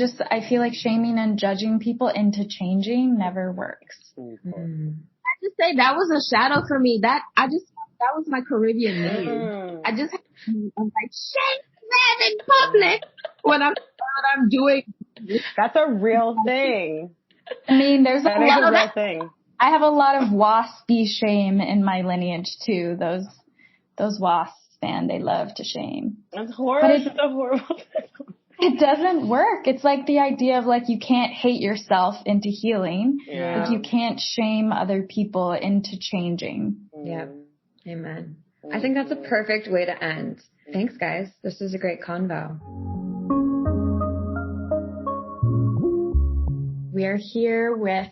feel like shaming and judging people into changing never works. I just say that was a shadow for me. That was my Caribbean mood. I just I'm like, shame them in public when I'm doing. That's a real thing. I mean, there's that a lot of real thing. I have a lot of waspy shame in my lineage too. Those wasps, man, they love to shame. That's horrible. But it's a horrible thing. It doesn't work. It's like the idea of like you can't hate yourself into healing. Yeah. Like you can't shame other people into changing. Yeah. Amen. I think that's a perfect way to end. Thanks, guys. This was a great convo. We are here with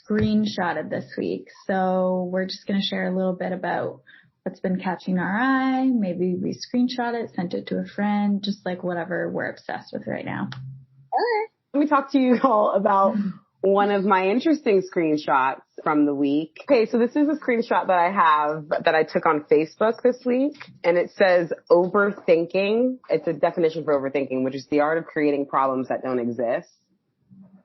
Screenshotted this week. So we're just going to share a little bit about what's been catching our eye. Maybe we screenshot it, sent it to a friend, just like whatever we're obsessed with right now. Okay. Let me talk to you all about one of my interesting screenshots from the week. Okay, so this is a screenshot that I have that I took on Facebook this week, and it says overthinking. It's a definition for overthinking, which is the art of creating problems that don't exist.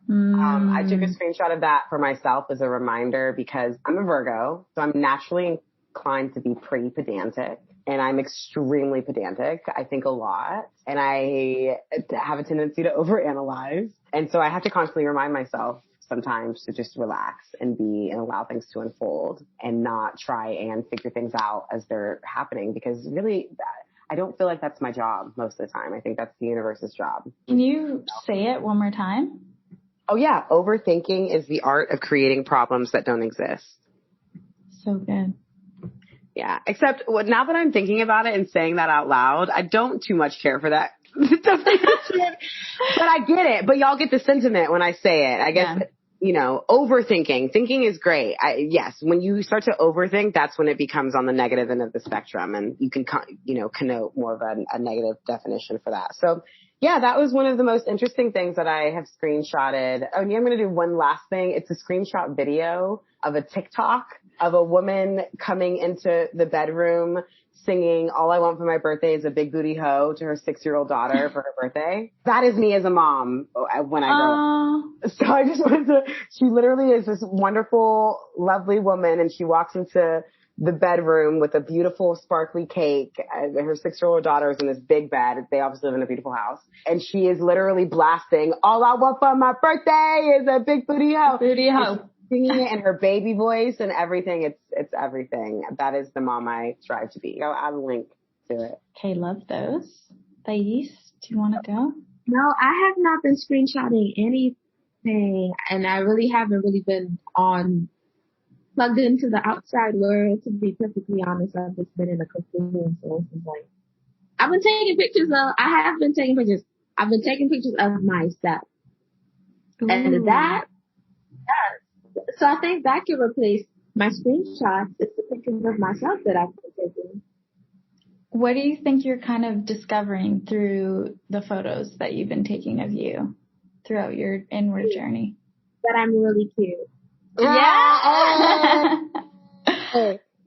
I took a screenshot of that for myself as a reminder because I'm a Virgo, so I'm naturally inclined to be pretty pedantic, and I'm extremely pedantic. I think a lot, and I have a tendency to overanalyze, and so I have to constantly remind myself sometimes to just relax and be and allow things to unfold and not try and figure things out as they're happening, because really I don't feel like that's my job most of the time. I think that's the universe's job. Can you say it one more time? Oh yeah, overthinking is the art of creating problems that don't exist. So good. Yeah, except now that I'm thinking about it and saying that out loud, I don't too much care for that definition. But I get it. But y'all get the sentiment when I say it. I guess, you know, overthinking. Thinking is great. Yes, when you start to overthink, that's when it becomes on the negative end of the spectrum. And you can, connote more of a negative definition for that. So, yeah, that was one of the most interesting things that I have screenshotted. Oh, yeah, I'm going to do one last thing. It's a screenshot video of a TikTok of a woman coming into the bedroom singing "All I Want for My Birthday Is a Big Booty Hoe" to her 6-year-old daughter for her birthday. That is me as a mom when I grow up. So I just wanted to, she literally is this wonderful, lovely woman, and she walks into the bedroom with a beautiful sparkly cake. Her 6-year-old daughter is in this big bed. They obviously live in a beautiful house. And she is literally blasting, "All I want for my birthday is a big booty hoe." Booty hoe. Singing it in her baby voice and everything. It's everything. That is the mom I strive to be. I'll add a link to it. Okay, love those. Thais, do you want to go? No, I have not been screenshotting anything, and I really haven't been plugged into the outside world, to be perfectly honest. I've just been in a cocoon, so it's like, I've been taking pictures of myself. Ooh. And that, so I think that can replace my screenshots. It's the pictures of myself that I've been taking. What do you think you're kind of discovering through the photos that you've been taking of you throughout your inward journey? That I'm really cute. Yeah.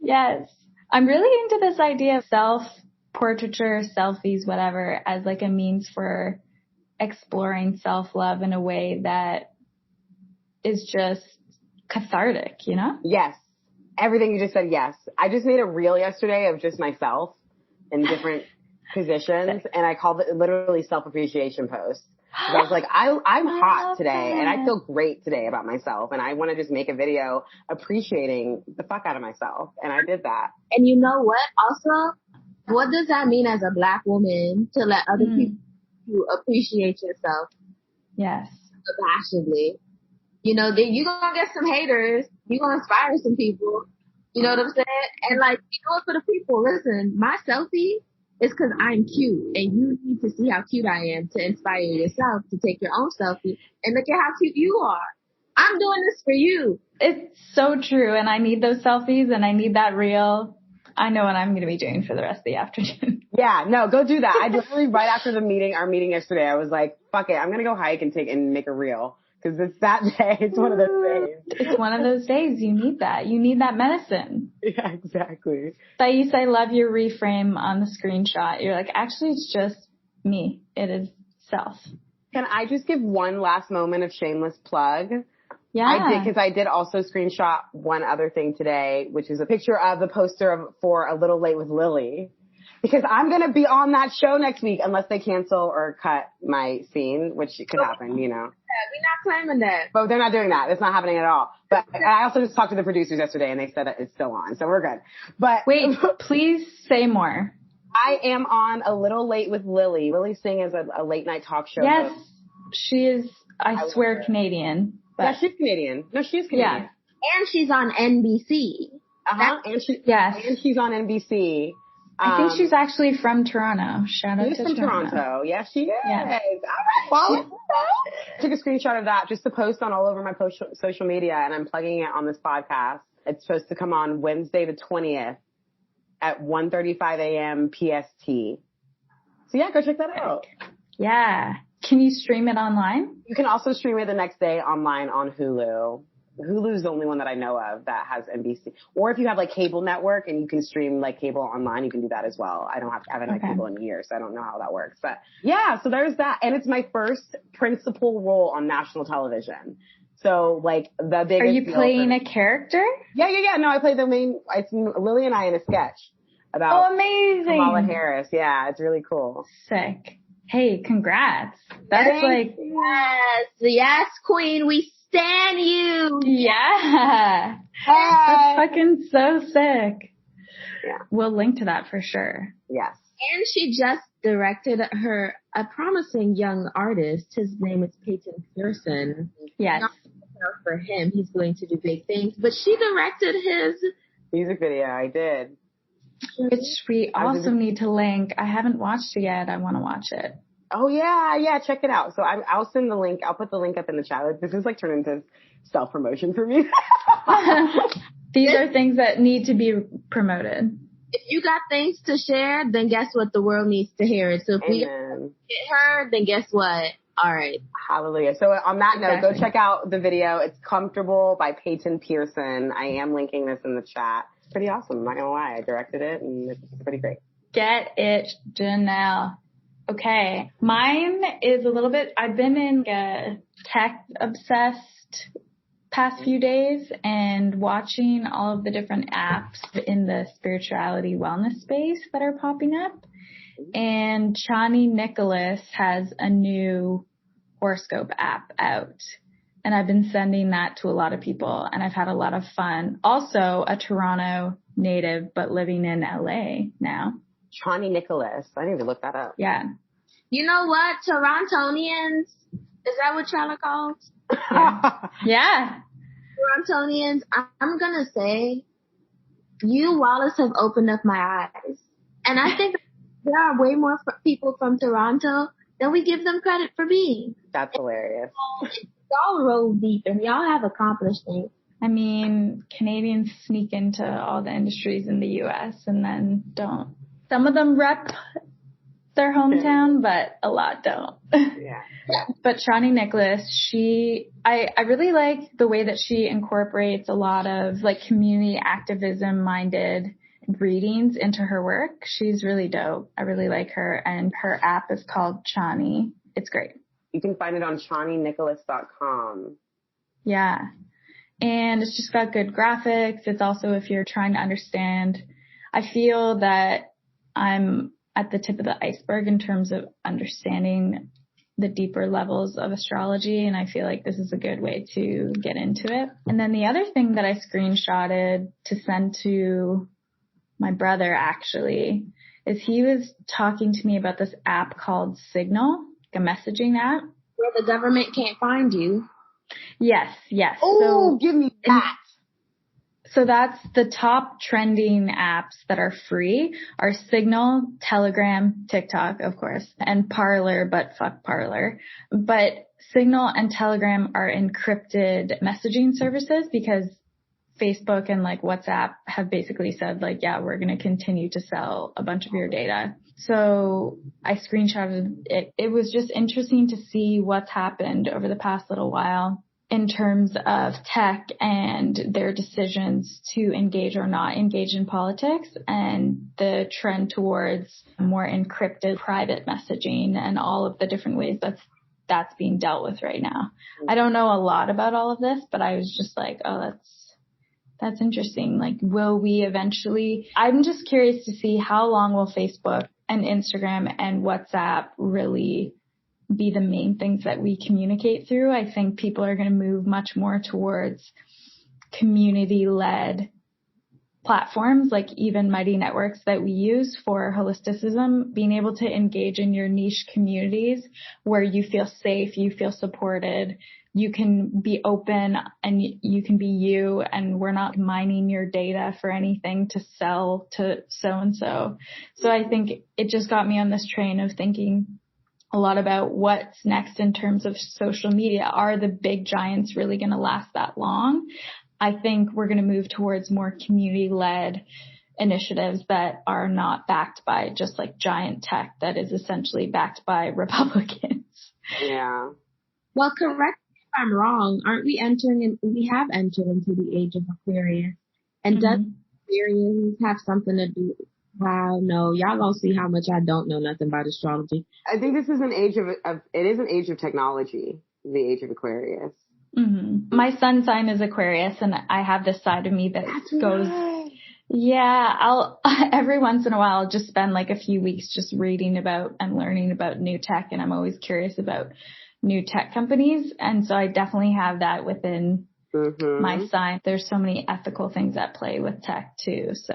Yes. I'm really into this idea of self-portraiture, selfies, whatever, as like a means for exploring self-love in a way that is just cathartic, you know? Yes. Everything you just said, yes. I just made a reel yesterday of just myself in different positions, and I called it literally self-appreciation posts. Because I was like, I'm hot today, and I feel great today about myself, and I want to just make a video appreciating the fuck out of myself, and I did that. And you know what? Also, what does that mean as a Black woman to let other people appreciate yourself? Yes. Abashedly. You know, then you're going to get some haters. You're going to inspire some people. You know what I'm saying? And like, you know what, for the people, listen, my selfie It's because I'm cute, and you need to see how cute I am to inspire yourself to take your own selfie and look at how cute you are. I'm doing this for you. It's so true, and I need those selfies, and I need that reel. I know what I'm going to be doing for the rest of the afternoon. Yeah, no, go do that. I literally, right after our meeting yesterday, I was like, fuck it, I'm going to go hike and make a reel. Because it's that day. It's one of those days. It's one of those days. You need that. You need that medicine. Yeah, exactly. Thais, I love your reframe on the screenshot. You're like, actually, it's just me. It is self. Can I just give one last moment of shameless plug? Yeah. I did, because I did also screenshot one other thing today, which is a picture of the poster for A Little Late with Lily. Because I'm going to be on that show next week unless they cancel or cut my scene, which could happen, you know. We're not claiming that. But they're not doing that. It's not happening at all. But I also just talked to the producers yesterday and they said that it's still on. So we're good. But wait, please say more. I am on A Little Late with Lily. Lily Singh is a late night talk show. Yes. Host. She is, I swear, Canadian. But yeah, she's Canadian. No, she's Canadian. Yeah. And she's on NBC. Uh-huh. And she's on NBC. I think she's actually from Toronto. Shout out to from Toronto. Yes, she is. Yeah. All right. Well, I took a screenshot of that just to post on all over my social media, and I'm plugging it on this podcast. It's supposed to come on Wednesday the 20th at 1:35 a.m. PST. So yeah, go check that out. Yeah. Can you stream it online? You can also stream it the next day online on Hulu. Hulu's the only one that I know of that has NBC. Or if you have like cable network and you can stream like cable online, you can do that as well. I haven't had cable in years, so I don't know how that works. But yeah, so there's that. And it's my first principal role on national television. So like the biggest. Are you playing a character? Yeah. No, I play the main. It's Lily and I in a sketch about amazing. Kamala Harris. Yeah, it's really cool. Sick. Hey, congrats. That's like. Yes, queen. We stand you. Yeah. That's fucking so sick. Yeah. We'll link to that for sure. Yes. And she just directed a promising young artist. His name is Peyton Pearson. Yes. Not for him. He's going to do big things. But she directed his music video. I did. Which we also need to link. I haven't watched it yet. I want to watch it. Oh yeah, check it out. So I'll send the link. I'll put the link up in the chat. This is like turned into self-promotion for me. These are things that need to be promoted. If you got things to share, then guess what? The world needs to hear it. So if we get heard, then guess what? All right. Hallelujah. So on that note, go check out the video. It's Comfortable by Peyton Pearson. I am linking this in the chat. It's pretty awesome. I'm not gonna lie. I directed it and it's pretty great. Get it, Janelle. Okay. Mine is a little bit, I've been in a tech obsessed past few days and watching all of the different apps in the spirituality wellness space that are popping up. And Chani Nicholas has a new horoscope app out. And I've been sending that to a lot of people and I've had a lot of fun. Also a Toronto native, but living in LA now. Chani Nicholas. I need to look that up. Yeah. You know what? Torontonians, is that what y'all are called? Yeah. Torontonians, I'm going to say you, Wallace, have opened up my eyes. And I think there are way more people from Toronto than we give them credit for being. That's hilarious. Y'all roll deep and y'all have accomplished things. I mean, Canadians sneak into all the industries in the U.S. and then don't. Some of them rep their hometown, but a lot don't. Yeah. But Chani Nicholas, I really like the way that she incorporates a lot of like community activism minded readings into her work. She's really dope. I really like her, and her app is called Chani. It's great. You can find it on ChaniNicholas.com. Yeah. And it's just got good graphics. It's also, if you're trying to understand, I feel that I'm at the tip of the iceberg in terms of understanding the deeper levels of astrology. And I feel like this is a good way to get into it. And then the other thing that I screenshotted to send to my brother actually is he was talking to me about this app called Signal, like a messaging app. Where the government can't find you. Yes. Oh, give me that. So that's the top trending apps that are free are Signal, Telegram, TikTok, of course, and Parler, but fuck Parler. But Signal and Telegram are encrypted messaging services because Facebook and like WhatsApp have basically said like, yeah, we're going to continue to sell a bunch of your data. So I screenshotted it. It was just interesting to see what's happened over the past little while in terms of tech and their decisions to engage or not engage in politics and the trend towards more encrypted private messaging and all of the different ways that's being dealt with right now. I don't know a lot about all of this, but I was just like, oh, that's interesting. Like, will we eventually, I'm just curious to see how long will Facebook and Instagram and WhatsApp really be the main things that we communicate through. I think people are going to move much more towards community-led platforms, like even Mighty Networks that we use for Holisticism, being able to engage in your niche communities where you feel safe, you feel supported, you can be open and you can be you, and we're not mining your data for anything to sell to so-and-so. So I think it just got me on this train of thinking a lot about what's next in terms of social media. Are the big giants really going to last that long? I think we're going to move towards more community-led initiatives that are not backed by just like giant tech that is essentially backed by Republicans. Yeah. Well, correct me if I'm wrong. Aren't we we have entered into the age of Aquarius. And does Aquarius have something to do? Wow, no, y'all gonna see how much I don't know nothing about astrology. I think this is an age it is an age of technology, the age of Aquarius. Mm-hmm. My sun sign is Aquarius, and I have this side of me that goes, right. Yeah, I'll every once in a while I'll just spend like a few weeks just reading about and learning about new tech, and I'm always curious about new tech companies, and so I definitely have that within my sign. There's so many ethical things at play with tech too, so.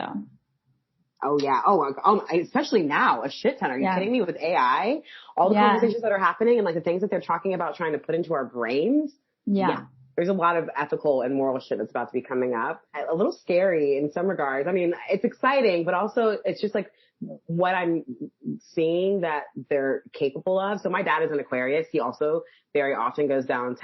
Oh yeah. Oh, especially now, a shit ton. Are you kidding me with AI? All the conversations that are happening and like the things that they're talking about trying to put into our brains. Yeah. There's a lot of ethical and moral shit that's about to be coming up. A little scary in some regards. I mean, it's exciting, but also it's just like what I'm seeing that they're capable of. So my dad is an Aquarius. He also very often goes down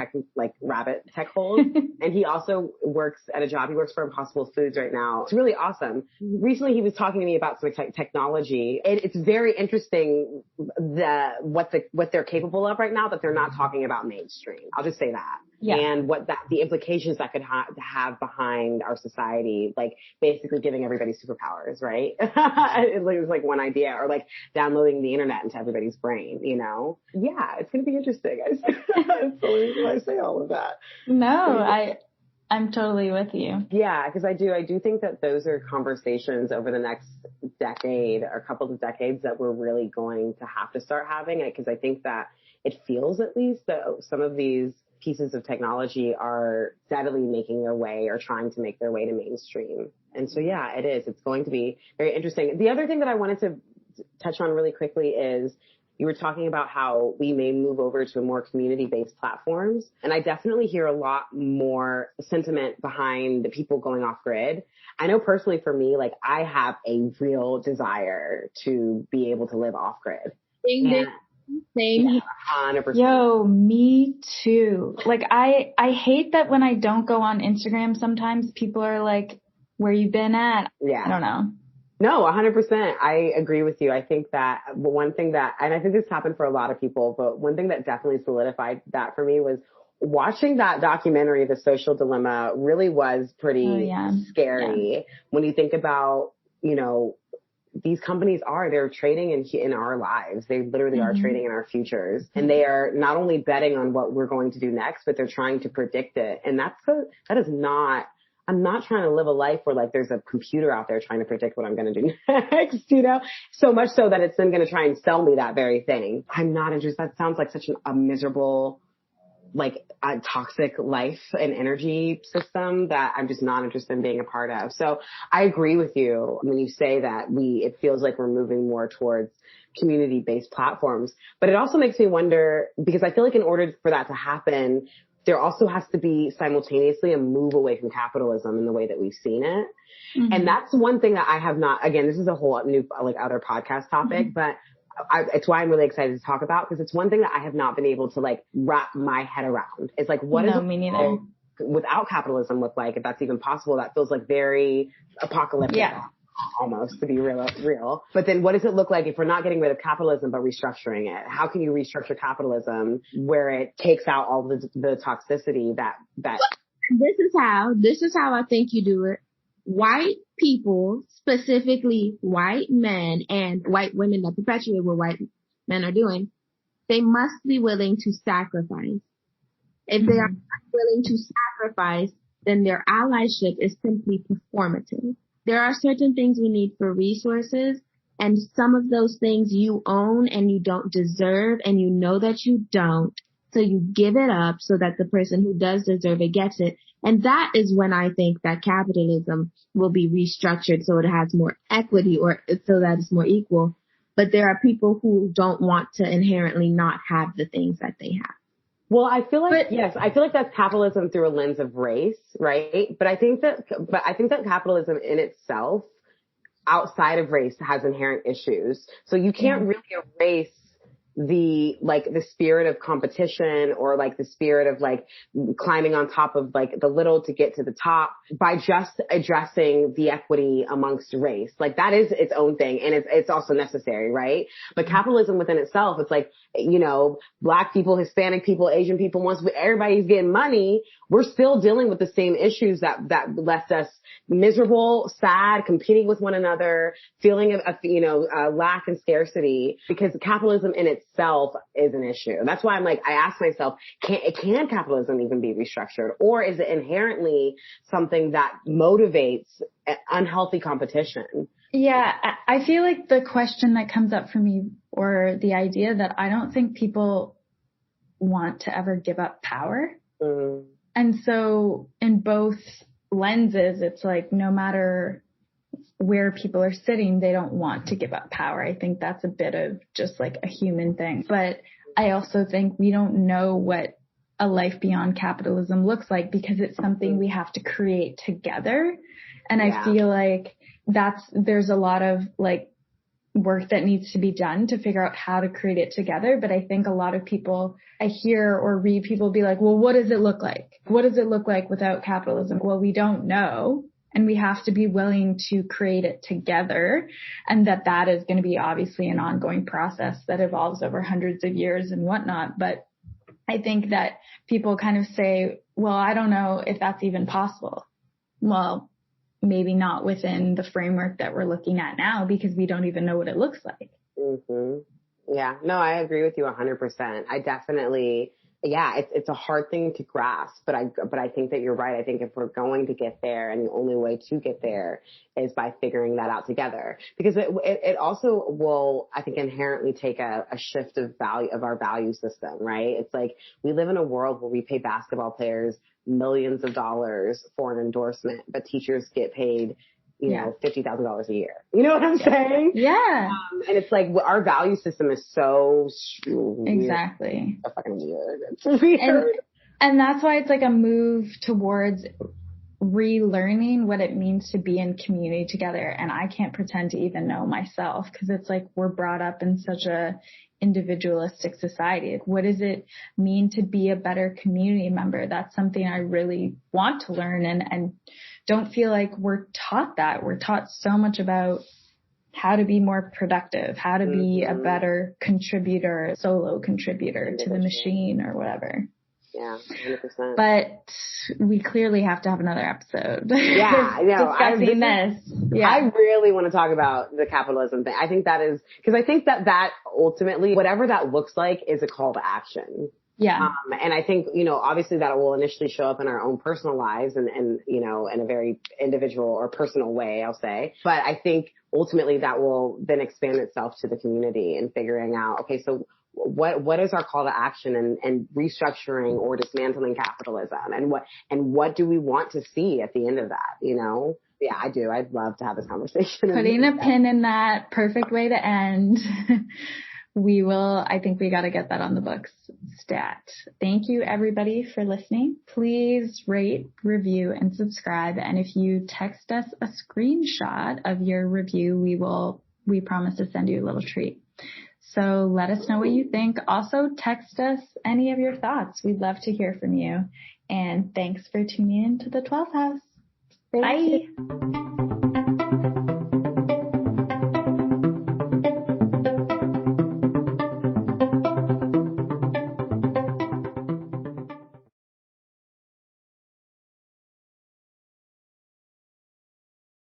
rabbit tech holes. And he also works at a job. He works for Impossible Foods right now. It's really awesome. Recently he was talking to me about some technology. It's very interesting what they're capable of right now that they're not talking about mainstream. I'll just say that. Yeah. And the implications that could have behind our society, like basically giving everybody superpowers, right? It was like one idea, or like downloading the internet into everybody's brain, you know? Yeah, it's going to be interesting. That's the reason I say all of that. No, I'm totally with you. Yeah, because I do think that those are conversations over the next decade or couple of decades that we're really going to have to start having, because I think that it feels at least that some of these pieces of technology are steadily making their way or trying to make their way to mainstream. And so, yeah, it is. It's going to be very interesting. The other thing that I wanted to touch on really quickly is you were talking about how we may move over to more community-based platforms. And I definitely hear a lot more sentiment behind the people going off grid. I know personally for me, like I have a real desire to be able to live off grid. Same. Yeah, 100%. Yo, me too. Like I hate that when I don't go on Instagram, sometimes people are like, where you been at? Yeah. I don't know. No, 100%. I agree with you. I think that one thing that, and I think this happened for a lot of people, but one thing that definitely solidified that for me was watching that documentary, The Social Dilemma, really was pretty scary when you think about, you know, these companies they're trading in our lives. They literally are trading in our futures, and they are not only betting on what we're going to do next, but they're trying to predict it. And I'm not trying to live a life where like there's a computer out there trying to predict what I'm going to do next, you know, so much so that it's then going to try and sell me that very thing. I'm not interested. That sounds like such a miserable, like a toxic life and energy system that I'm just not interested in being a part of. So I agree with you when you say that it feels like we're moving more towards community-based platforms, but it also makes me wonder, because I feel like in order for that to happen, there also has to be simultaneously a move away from capitalism in the way that we've seen it. Mm-hmm. And that's one thing that I have not, again, this is a whole new, like, other podcast topic, but it's why I'm really excited to talk about, because it's one thing that I have not been able to, like, wrap my head around. It's like, what does me neither. Without capitalism look like, if that's even possible? That feels like very apocalyptic. Yeah. Almost, to be real. But then what does it look like if we're not getting rid of capitalism but restructuring it? How can you restructure capitalism where it takes out all the toxicity that This is how I think you do it. White people, specifically white men and white women that perpetuate what white men are doing, they must be willing to sacrifice. If they are not willing to sacrifice, then their allyship is simply performative. There are certain things we need for resources, and some of those things you own and you don't deserve, and you know that you don't. So you give it up so that the person who does deserve it gets it. And that is when I think that capitalism will be restructured so it has more equity, or so that it's more equal. But there are people who don't want to inherently not have the things that they have. Well, I feel like, yes, I feel like that's capitalism through a lens of race, right? But I think that capitalism in itself, outside of race, has inherent issues. So you can't really erase the spirit of competition, or like the spirit of like climbing on top of like the little to get to the top by just addressing the equity amongst race. Like, that is its own thing, and it's also necessary, right? But capitalism within itself, it's like, you know, Black people, Hispanic people, Asian people, once everybody's getting money, we're still dealing with the same issues that left us miserable, sad, competing with one another, feeling a lack and scarcity, because capitalism in itself is an issue. That's why I'm like, I ask myself, can capitalism even be restructured, or is it inherently something that motivates unhealthy competition? Yeah, I feel like the question that comes up for me, or the idea that I don't think people want to ever give up power. Mm. And so in both lenses, it's like, no matter where people are sitting, they don't want to give up power. I think that's a bit of just like a human thing. But I also think we don't know what a life beyond capitalism looks like, because it's something we have to create together. And I feel like there's a lot of like work that needs to be done to figure out how to create it together. But I think a lot of people, I hear or read people be like, well, what does it look like? What does it look like without capitalism? Well, we don't know. And we have to be willing to create it together. And that is going to be obviously an ongoing process that evolves over hundreds of years and whatnot. But I think that people kind of say, well, I don't know if that's even possible. Well, maybe not within the framework that we're looking at now, because we don't even know what it looks like. Mm-hmm. Yeah, no, I agree with you 100%. I definitely, it's a hard thing to grasp, but I think that you're right. I think if we're going to get there, and the only way to get there is by figuring that out together, because it also will, I think, inherently take a shift of value of our value system, right? It's like we live in a world where we pay basketball players millions of dollars for an endorsement, but teachers get paid, $50,000 a year. You know what I'm saying? Yeah. And it's like our value system is so exactly fucking weird. It's weird. And that's why it's like a move towards relearning what it means to be in community together. And I can't pretend to even know myself, because it's like we're brought up in such a individualistic society. Like, what does it mean to be a better community member? That's something I really want to learn, and don't feel like we're taught that. We're taught so much about how to be more productive, how to be a better contributor, solo contributor to the machine or whatever. Yeah, 100%. But we clearly have to have another episode. Yeah, I know. Discussing this. Yeah. I really want to talk about the capitalism thing. I think that is, because I think that ultimately, whatever that looks like, is a call to action. Yeah. And I think, obviously that will initially show up in our own personal lives and, in a very individual or personal way, I'll say. But I think ultimately that will then expand itself to the community and figuring out, okay, so what is our call to action and restructuring or dismantling capitalism, and what do we want to see at the end of that, Yeah, I do. I'd love to have this conversation. Putting a pin in that, perfect way to end. I think we got to get that on the books stat. Thank you everybody for listening. Please rate, review, and subscribe. And if you text us a screenshot of your review, we promise to send you a little treat. So let us know what you think. Also text us any of your thoughts. We'd love to hear from you. And thanks for tuning in to the 12th House. Bye.